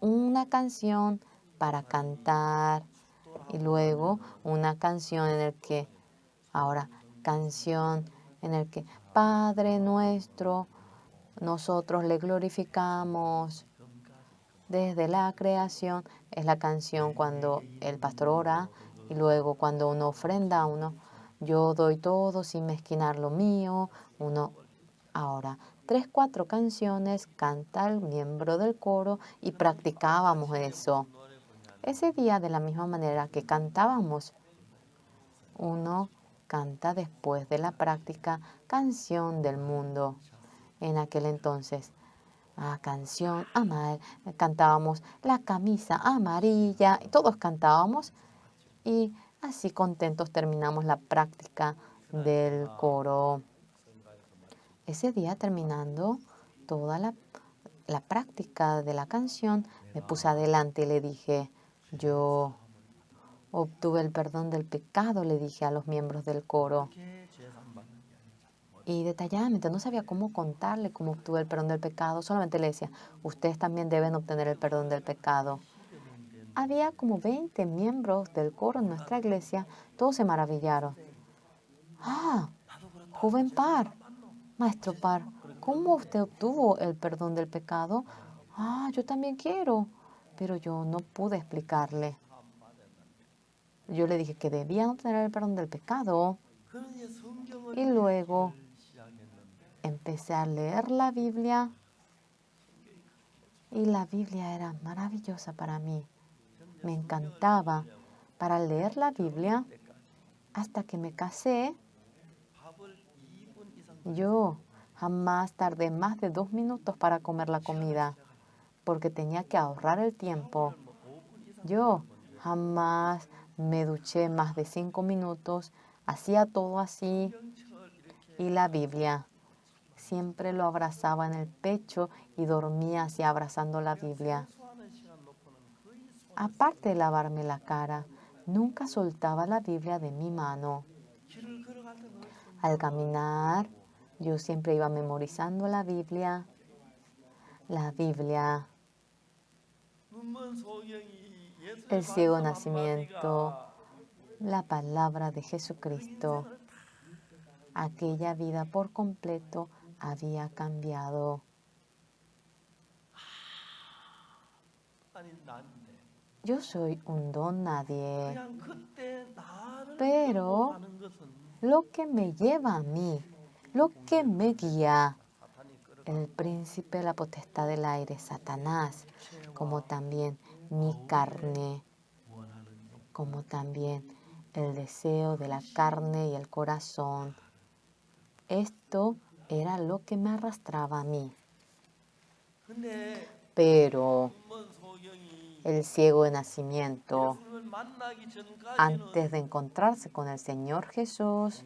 una canción para cantar y luego una canción en el que canción en el que Padre nuestro, nosotros le glorificamos desde la creación. Es la canción cuando el pastor ora y luego cuando uno ofrenda a uno, yo doy todo sin mezquinar lo mío. Ahora, 3, 4 canciones canta el miembro del coro y practicábamos eso. Ese día, de la misma manera que cantábamos, uno canta después de la práctica canción del mundo. En aquel entonces, canción cantábamos la camisa amarilla, y todos cantábamos y así contentos terminamos la práctica del coro. Ese día, terminando toda la práctica de la canción, me puse adelante y le dije, yo obtuve el perdón del pecado, le dije a los miembros del coro. Y detalladamente no sabía cómo contarle cómo obtuve el perdón del pecado, solamente le decía, ustedes también deben obtener el perdón del pecado. Había como 20 miembros del coro en nuestra iglesia, todos se maravillaron. Joven Par, maestro Par, ¿cómo usted obtuvo el perdón del pecado? Yo también quiero, pero yo no pude explicarle. Yo le dije que debían obtener el perdón del pecado y luego empecé a leer la Biblia y la Biblia era maravillosa para mí. Me encantaba para leer la Biblia hasta que me casé. Yo jamás tardé más de 2 minutos para comer la comida porque tenía que ahorrar el tiempo. Yo jamás me duché más de 5 minutos, hacía todo así y la Biblia siempre lo abrazaba en el pecho y dormía así abrazando la Biblia. Aparte de lavarme la cara, nunca soltaba la Biblia de mi mano. Al caminar, yo siempre iba memorizando la Biblia. La Biblia, el ciego nacimiento, la palabra de Jesucristo, aquella vida por completo había cambiado. Yo soy un don nadie, pero lo que me lleva a mí, lo que me guía, el príncipe de la potestad del aire, Satanás, como también mi carne, como también el deseo de la carne y el corazón. Esto era lo que me arrastraba a mí. Pero el ciego de nacimiento, antes de encontrarse con el Señor Jesús,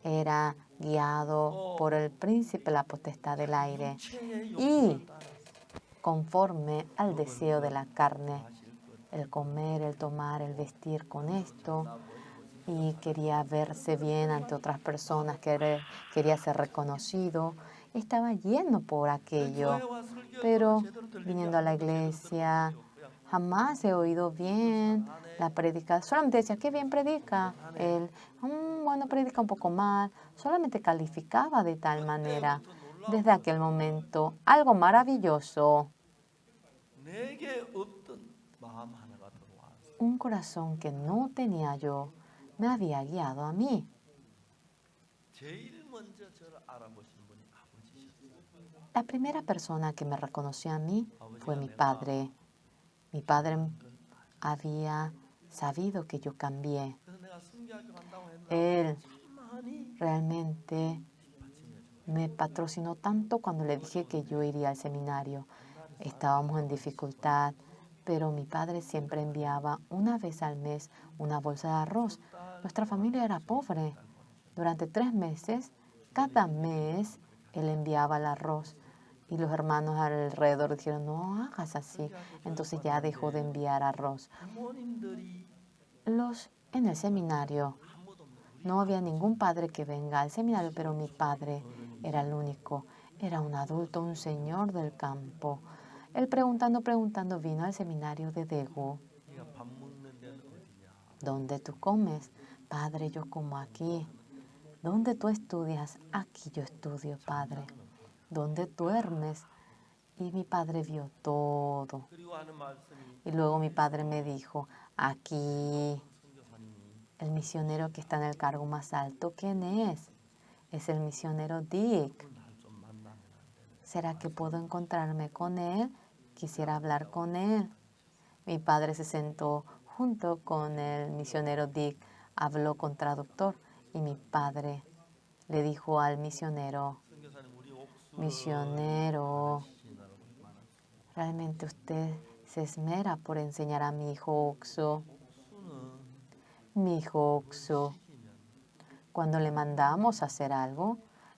era guiado por el príncipe de la potestad del aire y conforme al deseo de la carne, el comer, el tomar, el vestir con esto, y quería verse bien ante otras personas, quería ser reconocido, estaba lleno por aquello. Pero viniendo a la iglesia, jamás he oído bien la predica. Solamente decía, qué bien predica. Él, bueno, predica un poco mal. Solamente calificaba de tal manera. Desde aquel momento, algo maravilloso. Un corazón que no tenía yo me había guiado a mí. La primera persona que me reconoció a mí fue mi padre. Mi padre había sabido que yo cambié. Él realmente me patrocinó tanto cuando le dije que yo iría al seminario. Estábamos en dificultad, pero mi padre siempre enviaba una vez al mes una bolsa de arroz. Nuestra familia era pobre. Durante 3 meses, cada mes, él enviaba el arroz. Y los hermanos alrededor dijeron, no hagas así. Entonces ya dejó de enviar arroz. En el seminario, no había ningún padre que venga al seminario, pero mi padre era el único. Era un adulto, un señor del campo. Él preguntando, vino al seminario de Daegu. ¿Dónde tú comes? Padre, yo como aquí. ¿Dónde tú estudias? Aquí yo estudio, padre. ¿Dónde duermes? Y mi padre vio todo. Y luego mi padre me dijo, aquí, el misionero que está en el cargo más alto, ¿quién es? Es el misionero Dick. ¿Será que puedo encontrarme con él? Quisiera hablar con él. Mi padre se sentó junto con el misionero Dick, habló con traductor y mi padre le dijo al misionero, misionero, realmente usted se esmera por enseñar a mi hijo Okso. Mi hijo Okso, cuando le mandamos a hacer algo,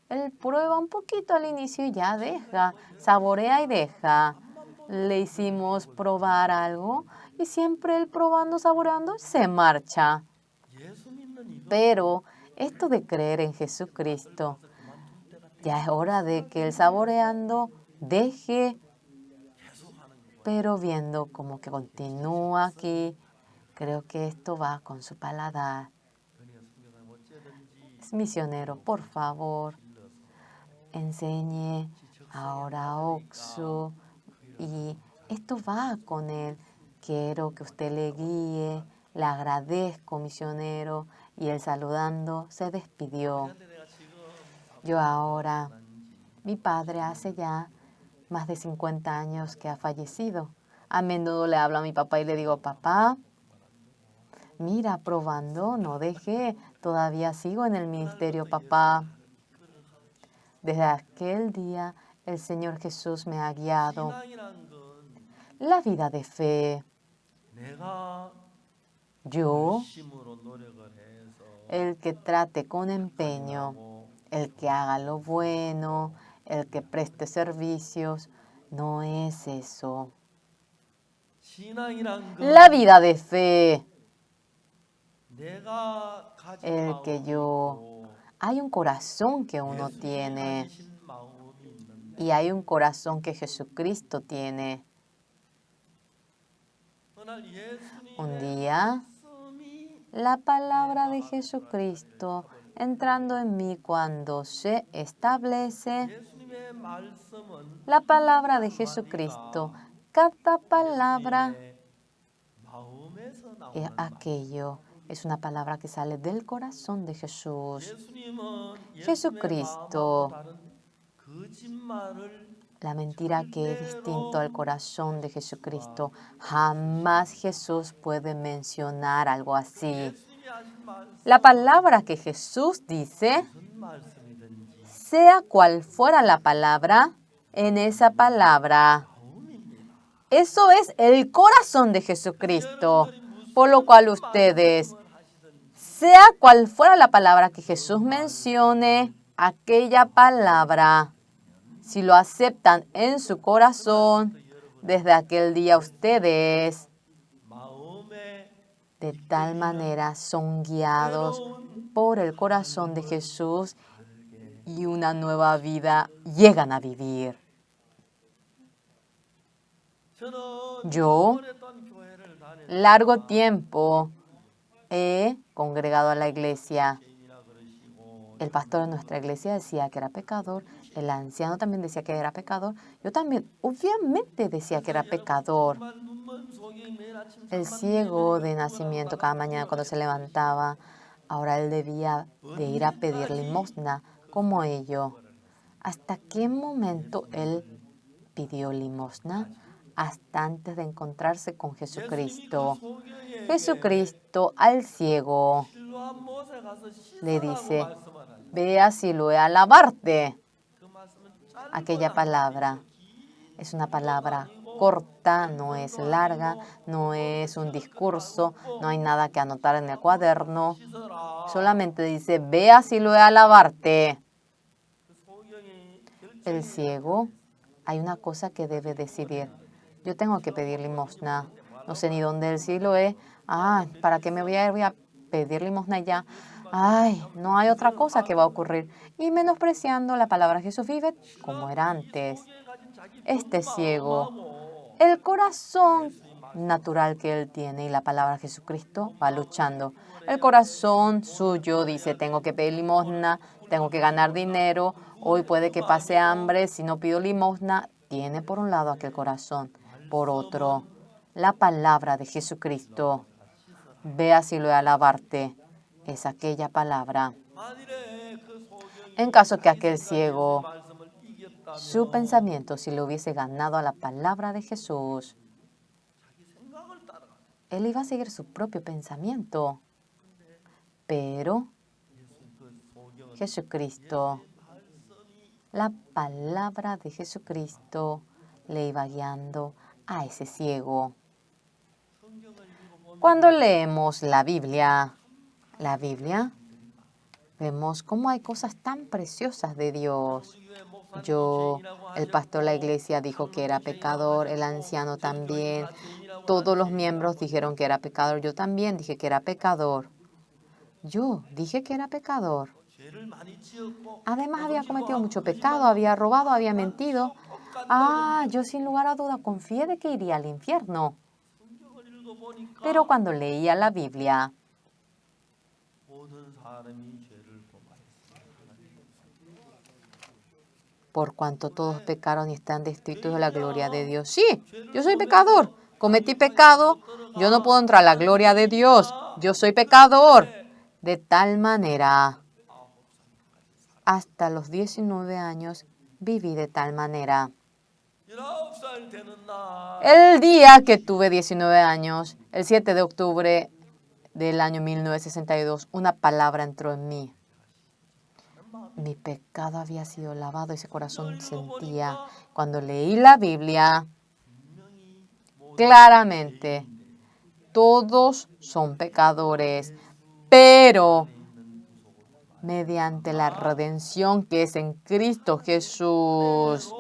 él prueba un poquito al inicio y ya deja, saborea y deja. Le hicimos probar algo y siempre él probando, saboreando, se marcha. Pero esto de creer en Jesucristo, ya es hora de que el saboreando deje, pero viendo como que continúa aquí, creo que esto va con su paladar. Misionero, por favor, enseñe ahora a Okso y esto va con él. Quiero que usted le guíe, le agradezco, misionero. Y él saludando se despidió. Yo ahora, mi padre hace ya más de 50 años que ha fallecido. A menudo le hablo a mi papá y le digo, papá, mira, probando, no dejé, todavía sigo en el ministerio, papá. Desde aquel día el Señor Jesús me ha guiado. La vida de fe. Yo, el que trate con empeño, el que haga lo bueno, el que preste servicios, no es eso. La vida de fe. Hay un corazón que uno tiene. Y hay un corazón que Jesucristo tiene. Un día, la palabra de Jesucristo entrando en mí cuando se establece, la palabra de Jesucristo, cada palabra es aquello, es una palabra que sale del corazón de Jesús. Jesucristo, la mentira que es distinto al corazón de Jesucristo, jamás Jesús puede mencionar algo así. La palabra que Jesús dice, sea cual fuera la palabra, en esa palabra. Eso es el corazón de Jesucristo, por lo cual ustedes, sea cual fuera la palabra que Jesús mencione, aquella palabra, si lo aceptan en su corazón, desde aquel día ustedes, de tal manera, son guiados por el corazón de Jesús y una nueva vida llegan a vivir. Yo, largo tiempo, he congregado a la iglesia. El pastor de nuestra iglesia decía que era pecador. El anciano también decía que era pecador. Yo también, obviamente, decía que era pecador. El ciego de nacimiento, cada mañana cuando se levantaba, ahora él debía de ir a pedir limosna como ellos. ¿Hasta qué momento él pidió limosna? Hasta antes de encontrarse con Jesucristo. Jesucristo al ciego le dice, ve a Siloé a lavarte. Aquella palabra es una palabra corta, no es larga, no es un discurso, no hay nada que anotar en el cuaderno. Solamente dice, ve a Siloé a lavarte. El ciego, hay una cosa que debe decidir. Yo tengo que pedir limosna. No sé ni dónde el Siloé. ¿Para qué me voy a ir? Voy a pedir limosna ya. No hay otra cosa que va a ocurrir. Y menospreciando la palabra Jesús vive como era antes. Este ciego, el corazón natural que él tiene y la palabra Jesucristo va luchando. El corazón suyo dice, tengo que pedir limosna, tengo que ganar dinero, hoy puede que pase hambre, si no pido limosna, tiene por un lado aquel corazón. Por otro, la palabra de Jesucristo, ve a Siloé a lavarte, es aquella palabra. En caso que aquel ciego, su pensamiento, si lo hubiese ganado a la palabra de Jesús, él iba a seguir su propio pensamiento. Pero Jesucristo, la palabra de Jesucristo le iba guiando a ese ciego. Cuando leemos la Biblia, vemos cómo hay cosas tan preciosas de Dios. El pastor de la iglesia dijo que era pecador, el anciano también, todos los miembros dijeron que era pecador, yo también dije que era pecador. Yo dije que era pecador. Además había cometido mucho pecado, había robado, había mentido. Yo sin lugar a duda confié de que iría al infierno. Pero cuando leía la Biblia, por cuanto todos pecaron y están destituidos de la gloria de Dios. Sí, yo soy pecador. Cometí pecado. Yo no puedo entrar a la gloria de Dios. Yo soy pecador. De tal manera, hasta los 19 años, viví de tal manera. El día que tuve 19 años, el 7 de octubre del año 1962, una palabra entró en mí. Mi pecado había sido lavado, ese corazón sentía. Cuando leí la Biblia, claramente, todos son pecadores, pero mediante la redención que es en Cristo Jesús,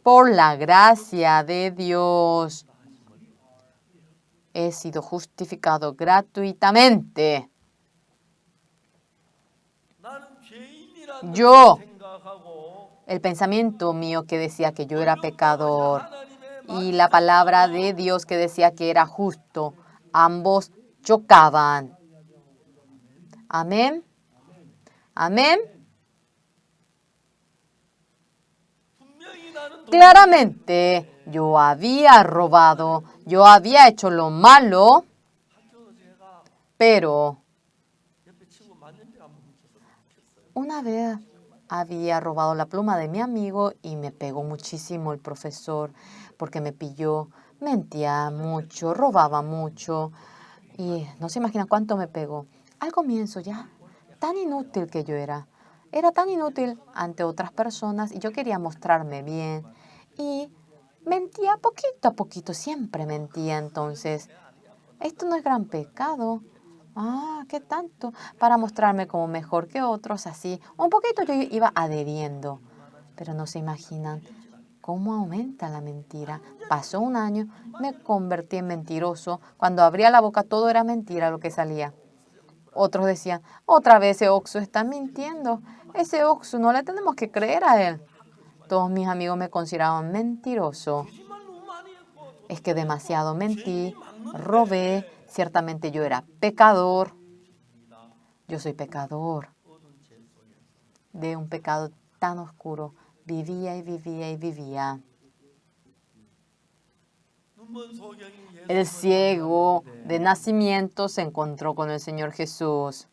por la gracia de Dios, he sido justificado gratuitamente. Yo, el pensamiento mío que decía que yo era pecador y la palabra de Dios que decía que era justo, ambos chocaban. Amén. Amén. Claramente yo había robado, yo había hecho lo malo, pero una vez había robado la pluma de mi amigo y me pegó muchísimo el profesor porque me pilló, mentía mucho, robaba mucho y no se imagina cuánto me pegó. Al comienzo ya, tan inútil que yo era. Era tan inútil ante otras personas y yo quería mostrarme bien y mentía poquito a poquito, siempre mentía entonces. Esto no es gran pecado. Ah, ¿qué tanto? Para mostrarme como mejor que otros, así. Un poquito yo iba adheriendo. Pero no se imaginan cómo aumenta la mentira. Pasó un año, me convertí en mentiroso. Cuando abría la boca todo era mentira lo que salía. Otros decían, otra vez ese Oxo está mintiendo. Ese Oxo no le tenemos que creer a él. Todos mis amigos me consideraban mentiroso. Es que demasiado mentí, robé, ciertamente yo era pecador. Yo soy pecador de un pecado tan oscuro. Vivía y vivía y vivía. El ciego de nacimiento se encontró con el Señor Jesús.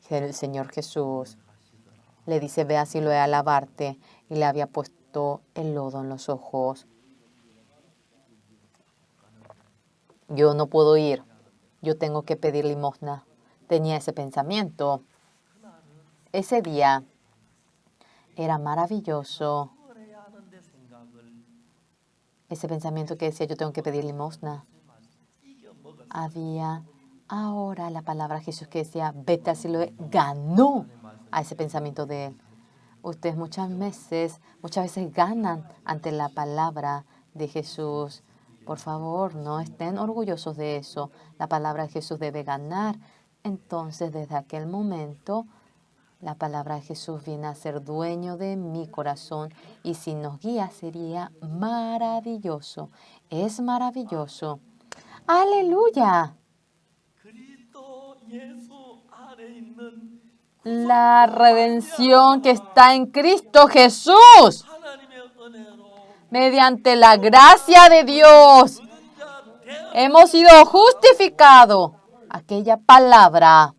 El Señor Jesús le dice, ve a Siloé a lavarte, y le había puesto el lodo en los ojos. Yo no puedo ir, yo tengo que pedir limosna. Tenía ese pensamiento. Ese día era maravilloso. Ese pensamiento que decía yo tengo que pedir limosna. Había ahora la palabra de Jesús que decía vete a Siloé, ganó a ese pensamiento de él. Ustedes muchas veces ganan ante la palabra de Jesús. Por favor, no estén orgullosos de eso. La palabra de Jesús debe ganar. Entonces, desde aquel momento, la palabra de Jesús viene a ser dueño de mi corazón y si nos guía sería maravilloso. Es maravilloso. ¡Aleluya! La redención que está en Cristo Jesús. Mediante la gracia de Dios hemos sido justificados. Aquella palabra.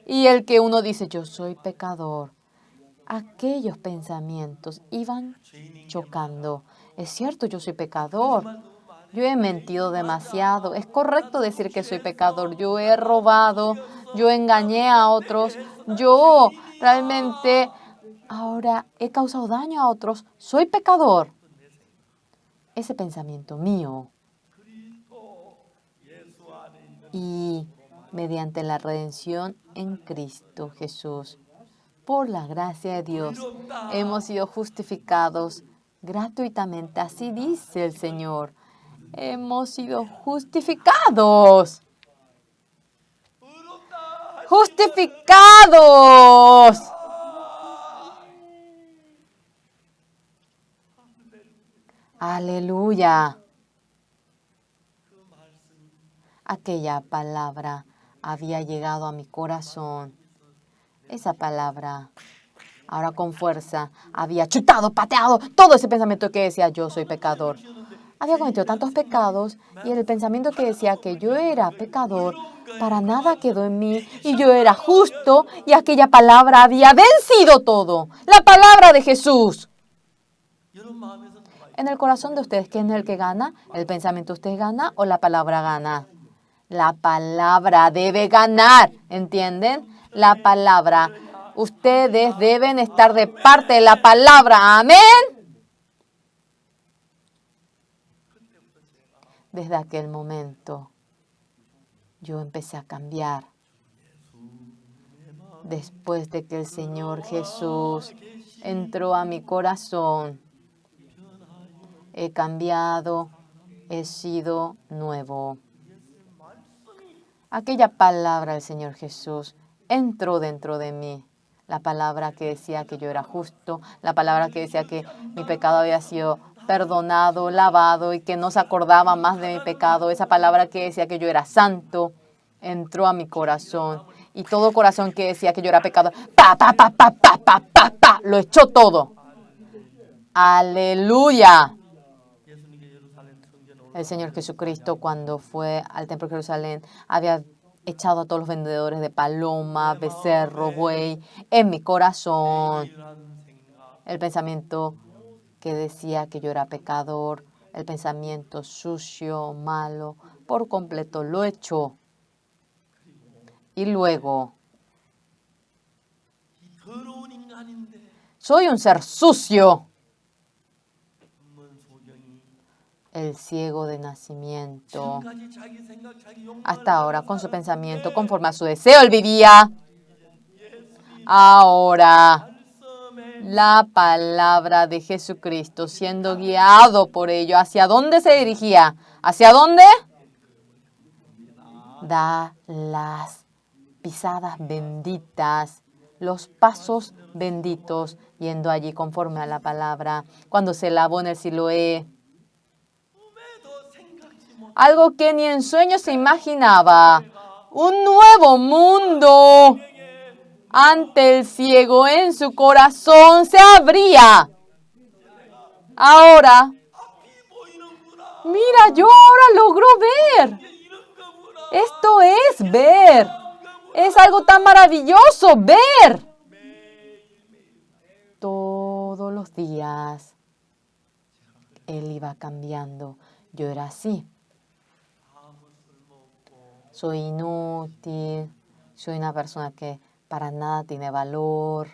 Y el que uno dice, yo soy pecador. Aquellos pensamientos iban chocando. Es cierto, yo soy pecador. Yo he mentido demasiado. Es correcto decir que soy pecador. Yo he robado. Yo engañé a otros. Yo realmente ahora he causado daño a otros. Soy pecador. Ese pensamiento mío. Y mediante la redención en Cristo Jesús, por la gracia de Dios, hemos sido justificados gratuitamente. Así dice el Señor. Hemos sido justificados. Justificados. Aleluya. Aquella palabra había llegado a mi corazón. Esa palabra, ahora con fuerza, había chutado, pateado todo ese pensamiento que decía yo soy pecador. Había cometido tantos pecados y el pensamiento que decía que yo era pecador, para nada quedó en mí y yo era justo y aquella palabra había vencido todo. La palabra de Jesús. En el corazón de ustedes, ¿quién es el que gana? ¿El pensamiento usted gana o la palabra gana? La palabra debe ganar, ¿entienden? La palabra. Ustedes deben estar de parte de la palabra. Amén. Desde aquel momento, yo empecé a cambiar. Después de que el Señor Jesús entró a mi corazón, he cambiado, he sido nuevo. Aquella palabra del Señor Jesús entró dentro de mí. la palabra que decía que yo era justo, la palabra que decía que mi pecado había sido perdonado, lavado y que no se acordaba más de mi pecado, esa palabra que decía que yo era santo, entró a mi corazón. Y todo corazón que decía que yo era pecado, pa, pa, pa, pa, pa, pa, pa, pa, lo echó todo. Aleluya. El Señor Jesucristo, cuando fue al templo de Jerusalén, había echado a todos los vendedores de paloma, becerro, buey, en mi corazón. El pensamiento que decía que yo era pecador, el pensamiento sucio, malo, por completo lo echó. Y luego, soy un ser sucio. El ciego de nacimiento. Hasta ahora, con su pensamiento, conforme a su deseo, él vivía. Ahora, la palabra de Jesucristo, siendo guiado por ello, ¿hacia dónde se dirigía? ¿Hacia dónde? Da las pisadas benditas, los pasos benditos, yendo allí conforme a la palabra. Cuando se lavó en el Siloé, algo que ni en sueños se imaginaba, un nuevo mundo ante el ciego en su corazón se abría. Ahora, mira, yo ahora logro ver. Esto es ver. Es algo tan maravilloso, ver. Todos los días, él iba cambiando. Yo era así. Soy inútil. Soy una persona que para nada tiene valor.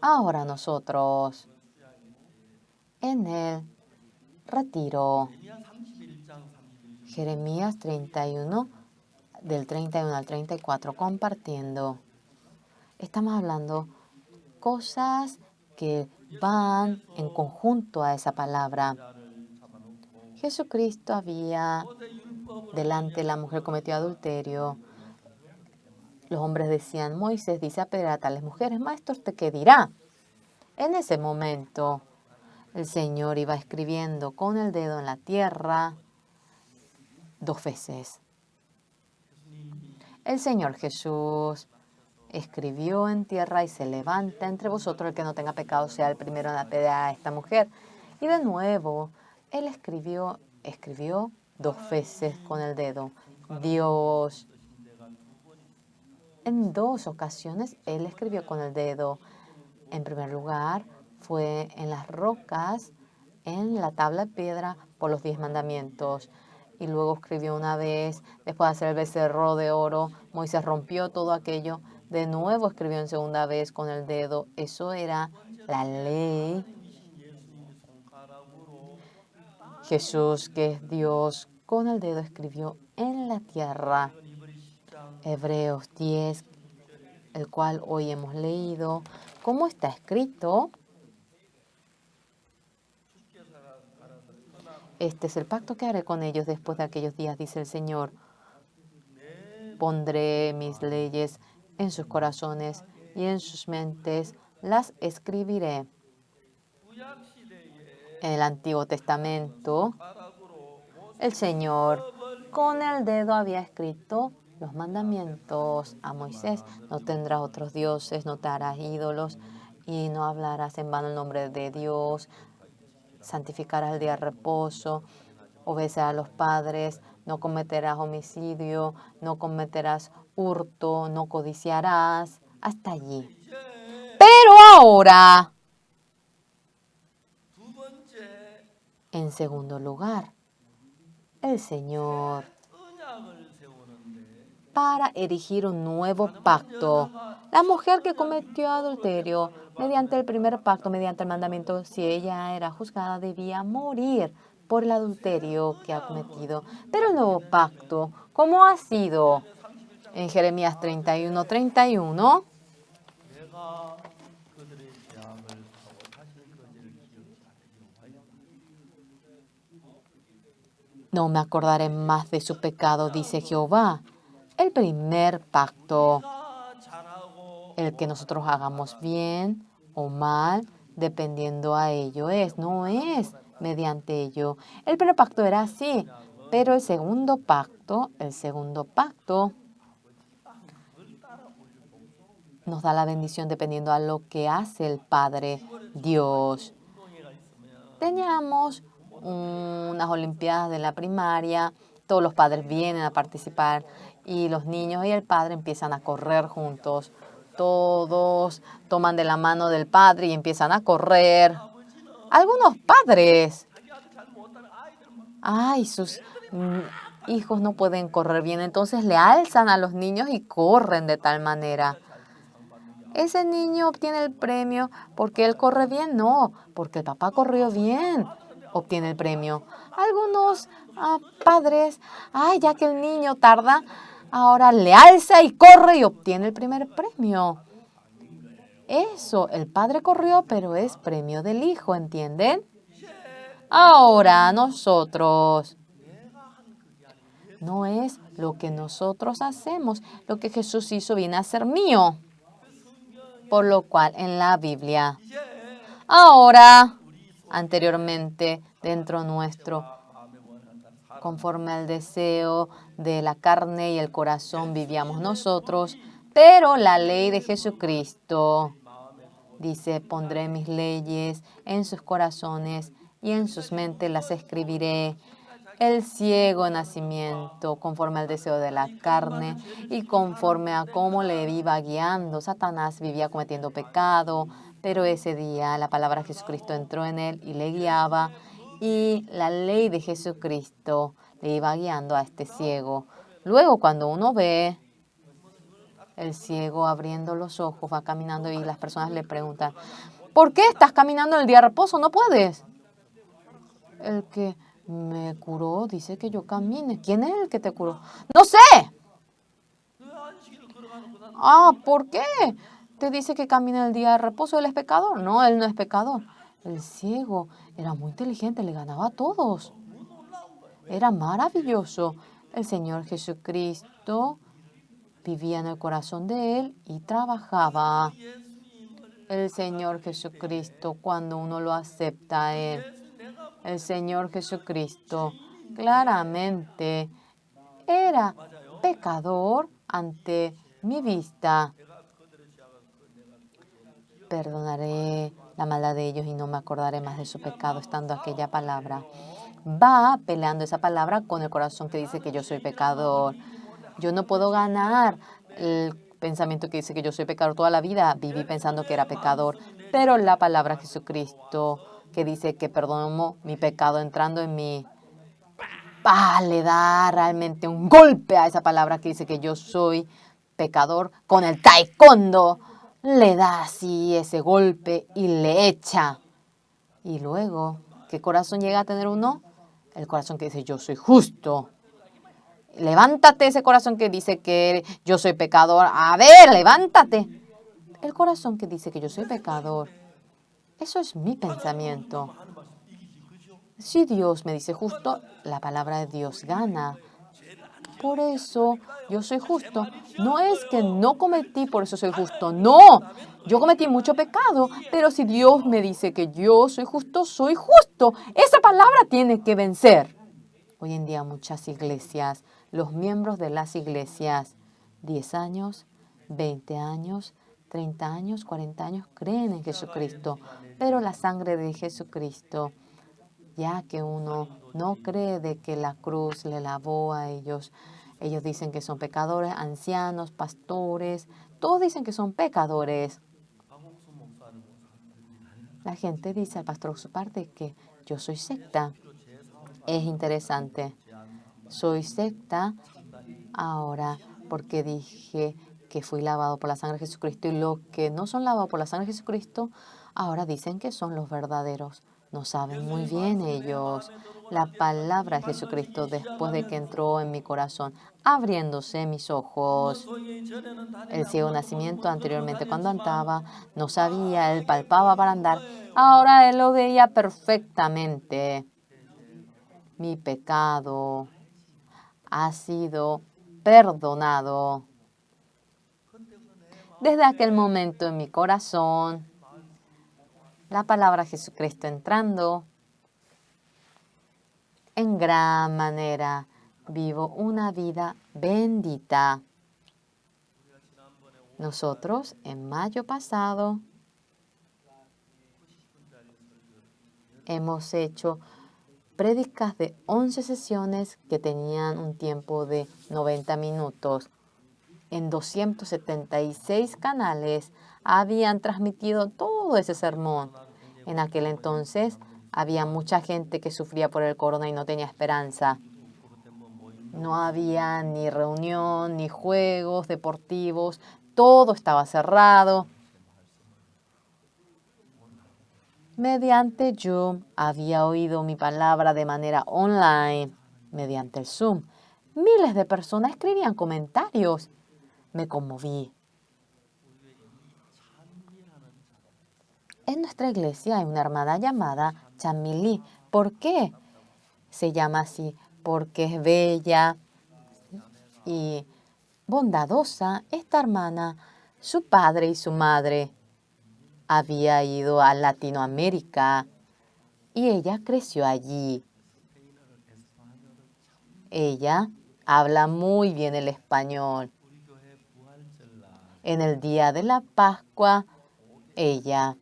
Ahora nosotros, en el retiro, Jeremías 31, del 31 al 34, compartiendo. Estamos hablando cosas que van en conjunto a esa palabra. Jesucristo había, delante de la mujer cometió adulterio. Los hombres decían, Moisés dice apedrear a tales mujeres, maestro, ¿usted qué dirá? En ese momento, el Señor iba escribiendo con el dedo en la tierra 2 veces. El Señor Jesús escribió en tierra y se levanta entre vosotros el que no tenga pecado sea el primero en apedrear a esta mujer. Y de nuevo, él escribió 2 veces con el dedo. Dios, en 2 ocasiones, él escribió con el dedo. En primer lugar, fue en las rocas, en la tabla de piedra, por los 10 mandamientos. Y luego escribió una vez, después de hacer el becerro de oro, Moisés rompió todo aquello. De nuevo escribió en segunda vez con el dedo. Eso era la ley. Jesús, que es Dios, con el dedo escribió en la tierra. Hebreos 10, el cual hoy hemos leído. ¿Cómo está escrito? Este es el pacto que haré con ellos después de aquellos días, dice el Señor. Pondré mis leyes en sus corazones y en sus mentes las escribiré. En el Antiguo Testamento, el Señor con el dedo había escrito los mandamientos a Moisés. No tendrás otros dioses, no te harás ídolos y no hablarás en vano el nombre de Dios. Santificarás el día de reposo, obedecerás a los padres, no cometerás homicidio, no cometerás hurto, no codiciarás. Hasta allí. Pero ahora, en segundo lugar, el Señor, para erigir un nuevo pacto. La mujer que cometió adulterio mediante el primer pacto, mediante el mandamiento, si ella era juzgada, debía morir por el adulterio que ha cometido. Pero el nuevo pacto, ¿cómo ha sido? En Jeremías 31, 31. No me acordaré más de su pecado, dice Jehová. El primer pacto, el que nosotros hagamos bien o mal, dependiendo a ello no es mediante ello. El primer pacto era así, pero el segundo pacto nos da la bendición dependiendo a lo que hace el Padre Dios. Teníamos unas olimpiadas de la primaria, todos los padres vienen a participar y los niños y el padre empiezan a correr juntos. Todos toman de la mano del padre y empiezan a correr. Algunos padres, sus hijos no pueden correr bien, entonces le alzan a los niños y corren de tal manera. ¿Ese niño obtiene el premio porque él corre bien? No, porque el papá corrió bien, obtiene el premio. Algunos padres, ya que el niño tarda, ahora le alza y corre y obtiene el primer premio. Eso, el padre corrió, pero es premio del hijo, ¿entienden? Ahora nosotros, no es lo que nosotros hacemos, lo que Jesús hizo viene a ser mío. Por lo cual en la Biblia, ahora, anteriormente, dentro nuestro, conforme al deseo de la carne y el corazón vivíamos nosotros, pero la ley de Jesucristo dice, pondré mis leyes en sus corazones y en sus mentes las escribiré. El ciego nacimiento, conforme al deseo de la carne y conforme a cómo le iba guiando. Satanás vivía cometiendo pecado, pero ese día la palabra de Jesucristo entró en él y le guiaba. Y la ley de Jesucristo le iba guiando a este ciego. Luego, cuando uno ve el ciego abriendo los ojos, va caminando y las personas le preguntan, ¿por qué estás caminando en el día de reposo? No puedes. El que me curó dice que yo camine. ¿Quién es el que te curó? No sé. ¿Por qué? Te dice que camina en el día de reposo. ¿Él es pecador? No, él no es pecador. El ciego era muy inteligente, le ganaba a todos. Era maravilloso. El Señor Jesucristo vivía en el corazón de él y trabajaba. El Señor Jesucristo, cuando uno lo acepta a él, el Señor Jesucristo claramente era pecador ante mi vista. Perdonaré la maldad de ellos y no me acordaré más de su pecado, estando aquella palabra. Va peleando esa palabra con el corazón que dice que yo soy pecador. Yo no puedo ganar el pensamiento que dice que yo soy pecador toda la vida. Viví pensando que era pecador, pero la palabra Jesucristo que dice que perdono mi pecado entrando en mí, le da realmente un golpe a esa palabra que dice que yo soy pecador con el taekwondo. Le da así ese golpe y le echa. Y luego, ¿qué corazón llega a tener uno? El corazón que dice yo soy justo. Levántate ese corazón que dice que yo soy pecador. A ver, levántate. El corazón que dice que yo soy pecador. Eso es mi pensamiento. Si Dios me dice justo, la palabra de Dios gana. Por eso yo soy justo. No es que no cometí, por eso soy justo. No, yo cometí mucho pecado, pero si Dios me dice que yo soy justo, soy justo. Esa palabra tiene que vencer. Hoy en día muchas iglesias, los miembros de las iglesias, 10 años, 20 años, 30 años, 40 años, creen en Jesucristo, pero la sangre de Jesucristo, ya que uno no cree de que la cruz le lavó a ellos, ellos dicen que son pecadores, ancianos, pastores, todos dicen que son pecadores. La gente dice al pastor su parte que yo soy secta. Es interesante. Soy secta ahora porque dije que fui lavado por la sangre de Jesucristo y los que no son lavados por la sangre de Jesucristo ahora dicen que son los verdaderos. No saben muy bien ellos la palabra de Jesucristo después de que entró en mi corazón, abriéndose mis ojos. El ciego nacimiento anteriormente cuando andaba no sabía, él palpaba para andar. Ahora él lo veía perfectamente. Mi pecado ha sido perdonado. Desde aquel momento en mi corazón, la palabra Jesucristo entrando, en gran manera vivo una vida bendita. Nosotros, en mayo pasado, hemos hecho prédicas de 11 sesiones que tenían un tiempo de 90 minutos. En 276 canales habían transmitido todo ese sermón. En aquel entonces había mucha gente que sufría por el corona y no tenía esperanza. No había ni reunión, ni juegos deportivos, todo estaba cerrado. Mediante Zoom había oído mi palabra de manera online, mediante el Zoom. Miles de personas escribían comentarios. Me conmoví. En nuestra iglesia hay una hermana llamada Chamili. ¿Por qué se llama así? Porque es bella y bondadosa. Esta hermana, su padre y su madre había ido a Latinoamérica y ella creció allí. Ella habla muy bien el español. En el día de la Pascua, ella,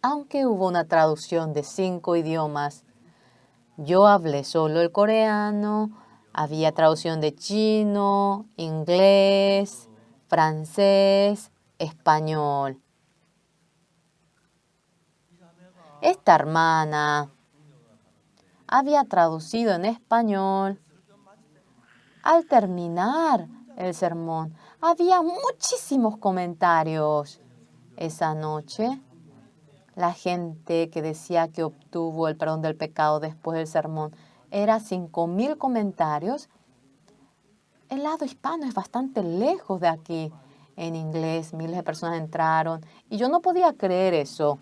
aunque hubo una traducción de 5 idiomas, yo hablé solo el coreano, había traducción de chino, inglés, francés, español. Esta hermana había traducido en español. Al terminar el sermón, había muchísimos comentarios. Esa noche, la gente que decía que obtuvo el perdón del pecado después del sermón era 5.000 comentarios. El lado hispano es bastante lejos de aquí. En inglés, miles de personas entraron y yo no podía creer eso.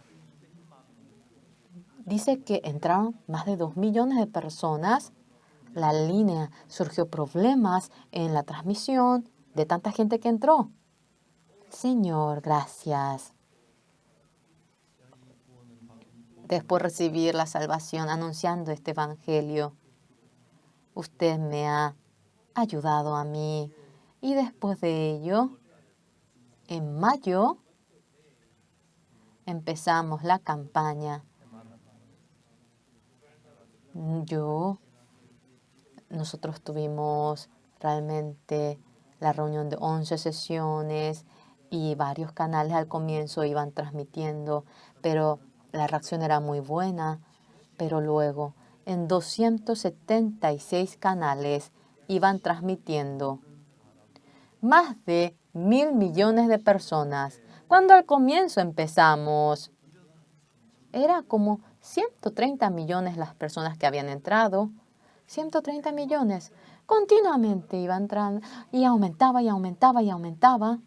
Dice que entraron más de 2 millones de personas. La línea surgió problemas en la transmisión de tanta gente que entró. Señor, gracias. Después de recibir la salvación anunciando este evangelio, usted me ha ayudado a mí. Y después de ello, en mayo, empezamos la campaña. Nosotros tuvimos realmente la reunión de 11 sesiones y varios canales al comienzo iban transmitiendo, pero la reacción era muy buena. Pero luego, en 276 canales iban transmitiendo más de 1.000 millones de personas. Cuando al comienzo empezamos, era como 130 millones las personas que habían entrado. 130 millones. Continuamente iba entrando y aumentaba y aumentaba y aumentaba.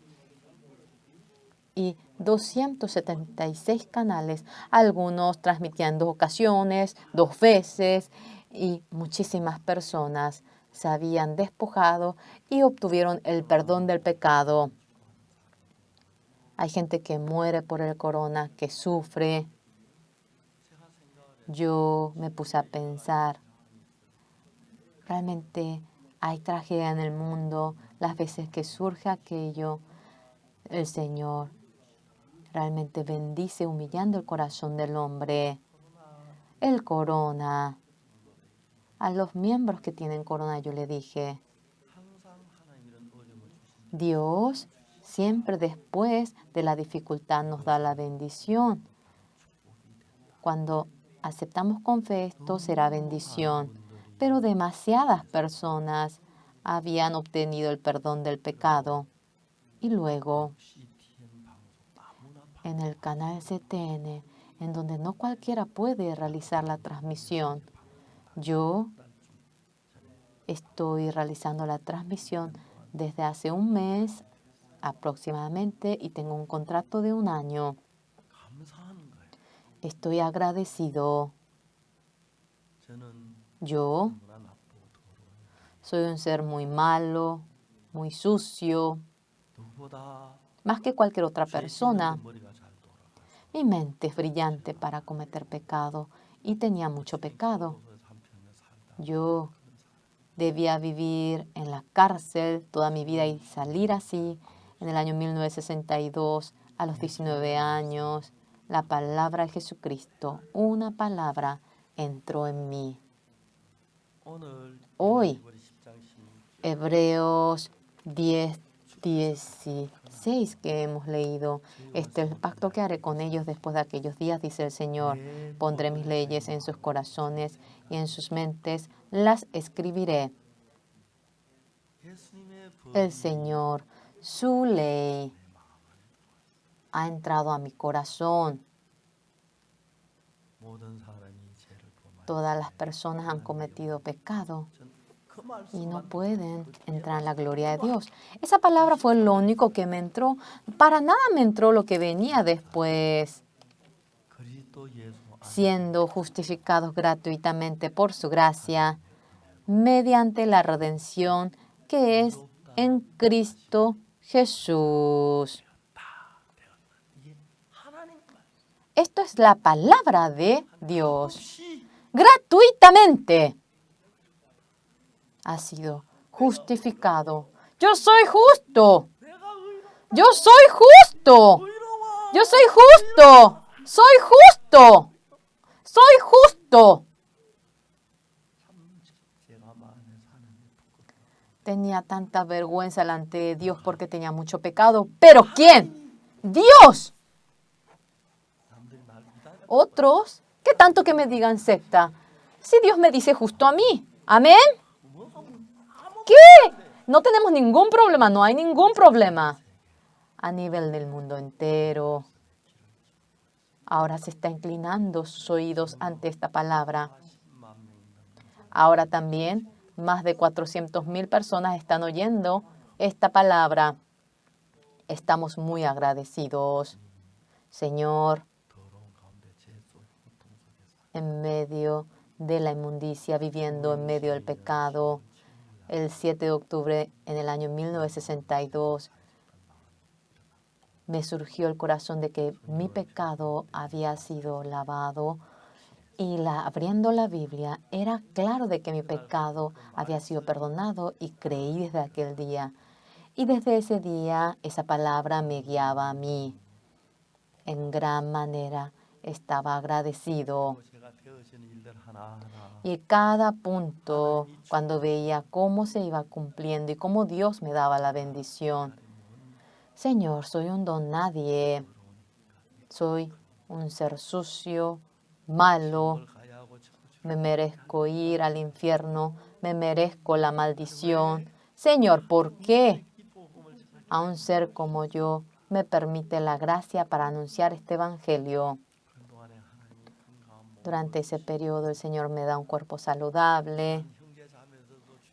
Y 276 canales, algunos transmitían en 2 ocasiones, 2 veces, y muchísimas personas se habían despojado y obtuvieron el perdón del pecado. Hay gente que muere por el corona, que sufre. Yo me puse a pensar, realmente hay tragedia en el mundo, las veces que surge aquello, el Señor realmente bendice humillando el corazón del hombre. El corona. A los miembros que tienen corona yo le dije, Dios siempre después de la dificultad nos da la bendición. Cuando aceptamos con fe esto será bendición. Pero demasiadas personas habían obtenido el perdón del pecado. Y luego, en el canal CTN, en donde no cualquiera puede realizar la transmisión, yo estoy realizando la transmisión desde hace un mes aproximadamente y tengo un contrato de 1 año. Estoy agradecido. Yo soy un ser muy malo, muy sucio, más que cualquier otra persona. Mi mente es brillante para cometer pecado y tenía mucho pecado. Yo debía vivir en la cárcel toda mi vida y salir así. En el año 1962, a los 19 años, la palabra de Jesucristo, una palabra, entró en mí. Hoy, Hebreos 10:16 que hemos leído, este es el pacto que haré con ellos después de aquellos días, dice el Señor. Pondré mis leyes en sus corazones y en sus mentes las escribiré. El Señor, su ley, ha entrado a mi corazón. Todas las personas han cometido pecado y no pueden entrar en la gloria de Dios. Esa palabra fue lo único que me entró. Para nada me entró lo que venía después. Siendo justificados gratuitamente por su gracia, mediante la redención que es en Cristo Jesús. Esto es la palabra de Dios. Gratuitamente ha sido justificado. Yo soy justo. Yo soy justo. Yo soy justo. Soy justo. Soy justo. Tenía tanta vergüenza delante de Dios porque tenía mucho pecado. ¿Pero quién? Dios. Otros, ¿qué tanto que me digan secta? Si Dios me dice justo a mí. ¿Amén? ¿Qué? No tenemos ningún problema, no hay ningún problema. A nivel del mundo entero. Ahora se está inclinando sus oídos ante esta palabra. Ahora también más de 400,000 personas están oyendo esta palabra. Estamos muy agradecidos, Señor, en medio de la inmundicia, viviendo en medio del pecado. El 7 de octubre en el año 1962 me surgió el corazón de que mi pecado había sido lavado y abriendo la Biblia era claro de que mi pecado había sido perdonado y creí desde aquel día. Y desde ese día esa palabra me guiaba a mí. En gran manera estaba agradecido. Y cada punto, cuando veía cómo se iba cumpliendo y cómo Dios me daba la bendición. Señor, soy un don nadie. Soy un ser sucio, malo. Me merezco ir al infierno. Me merezco la maldición. Señor, ¿por qué a un ser como yo me permite la gracia para anunciar este evangelio? Durante ese periodo el Señor me da un cuerpo saludable,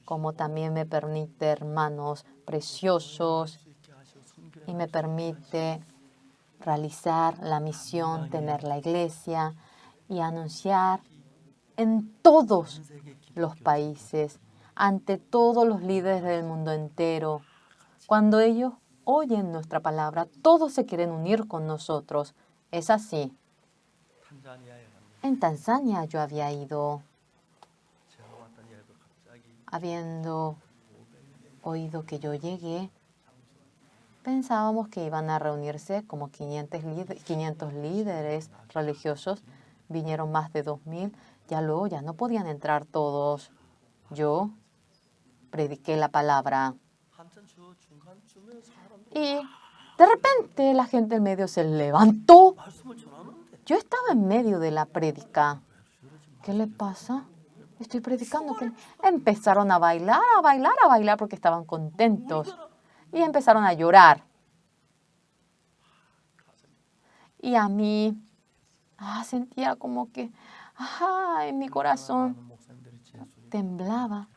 como también me permite hermanos preciosos y me permite realizar la misión, tener la iglesia y anunciar en todos los países, ante todos los líderes del mundo entero. Cuando ellos oyen nuestra palabra, todos se quieren unir con nosotros. Es así. En Tanzania yo había ido, habiendo oído que yo llegué, pensábamos que iban a reunirse como 500 líderes religiosos. Vinieron más de 2,000. Ya luego ya no podían entrar todos. Yo prediqué la palabra. Y de repente la gente en medio se levantó. Yo estaba en medio de la prédica. ¿Qué le pasa? Estoy predicando. Empezaron a bailar, a bailar, a bailar porque estaban contentos. Y empezaron a llorar. Y a mí sentía como que en mi corazón temblaba.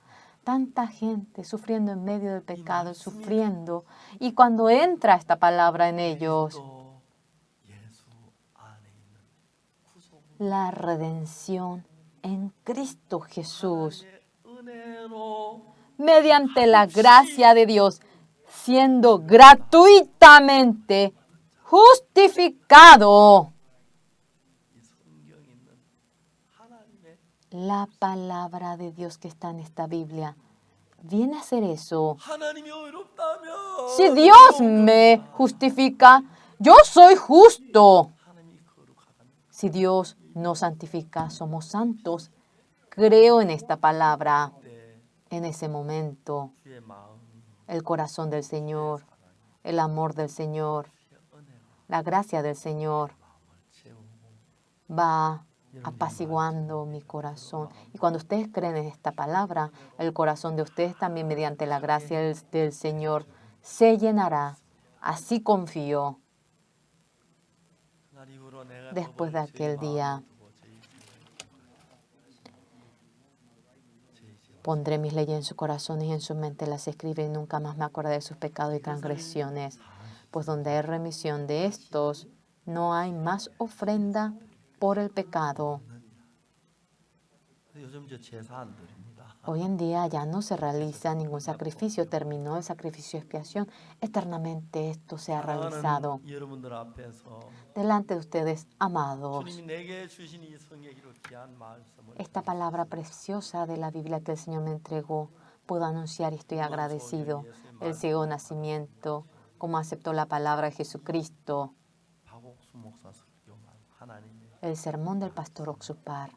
Tanta gente sufriendo en medio del pecado, sufriendo. Y cuando entra esta palabra en ellos, la redención en Cristo Jesús, mediante la gracia de Dios, siendo gratuitamente justificado. La palabra de Dios que está en esta Biblia viene a ser eso. Si Dios me justifica, yo soy justo. Si Dios nos santifica, somos santos. Creo en esta palabra. En ese momento, el corazón del Señor, el amor del Señor, la gracia del Señor va apaciguando mi corazón. Y cuando ustedes creen en esta palabra, el corazón de ustedes también, mediante la gracia del Señor, se llenará. Así confío. Después de aquel día, pondré mis leyes en su corazón y en su mente las escribe y nunca más me acordaré de sus pecados y transgresiones. Pues donde hay remisión de estos, no hay más ofrenda por el pecado. Hoy en día ya no se realiza ningún sacrificio, terminó el sacrificio de expiación. Eternamente esto se ha realizado. Delante de ustedes, amados, esta palabra preciosa de la Biblia que el Señor me entregó, puedo anunciar y estoy agradecido. El ciego nacimiento, como aceptó la palabra de Jesucristo, el sermón del pastor Oxupar.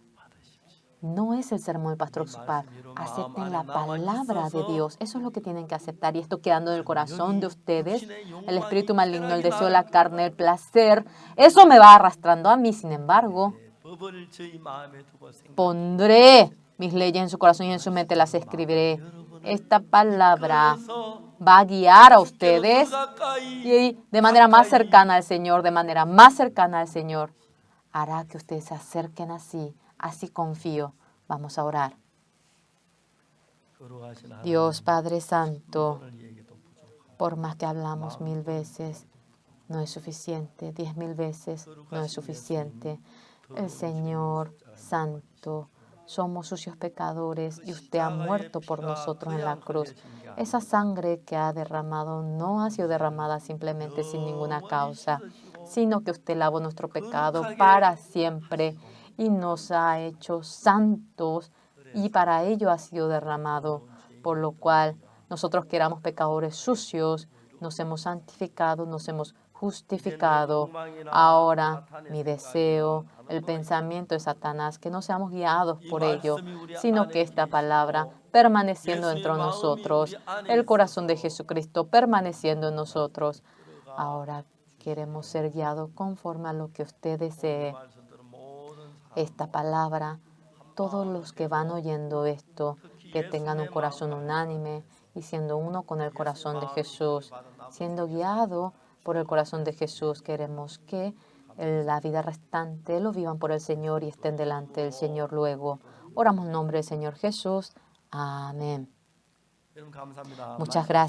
No es el sermón del pastor Oxupar. Acepten la palabra de Dios. Eso es lo que tienen que aceptar. Y esto quedando en el corazón de ustedes, el espíritu maligno, el deseo de la carne, el placer, eso me va arrastrando a mí. Sin embargo, pondré mis leyes en su corazón y en su mente las escribiré. Esta palabra va a guiar a ustedes y de manera más cercana al Señor, de manera más cercana al Señor, hará que ustedes se acerquen así. Así confío. Vamos a orar. Dios Padre Santo, por más que hablamos 1000 veces, no es suficiente. 10,000 veces no es suficiente. El Señor Santo, somos sucios pecadores y usted ha muerto por nosotros en la cruz. Esa sangre que ha derramado no ha sido derramada simplemente sin ninguna causa, sino que usted lavó nuestro pecado para siempre y nos ha hecho santos y para ello ha sido derramado, por lo cual nosotros que éramos pecadores sucios, nos hemos santificado, nos hemos justificado. Ahora mi deseo, el pensamiento de Satanás, que no seamos guiados por ello, sino que esta palabra permaneciendo dentro de nosotros, el corazón de Jesucristo permaneciendo en nosotros. Ahora queremos ser guiados conforme a lo que usted desee. Esta palabra, todos los que van oyendo esto, que tengan un corazón unánime y siendo uno con el corazón de Jesús, siendo guiado por el corazón de Jesús, queremos que la vida restante lo vivan por el Señor y estén delante del Señor luego. Oramos en nombre del Señor Jesús. Amén. Muchas gracias.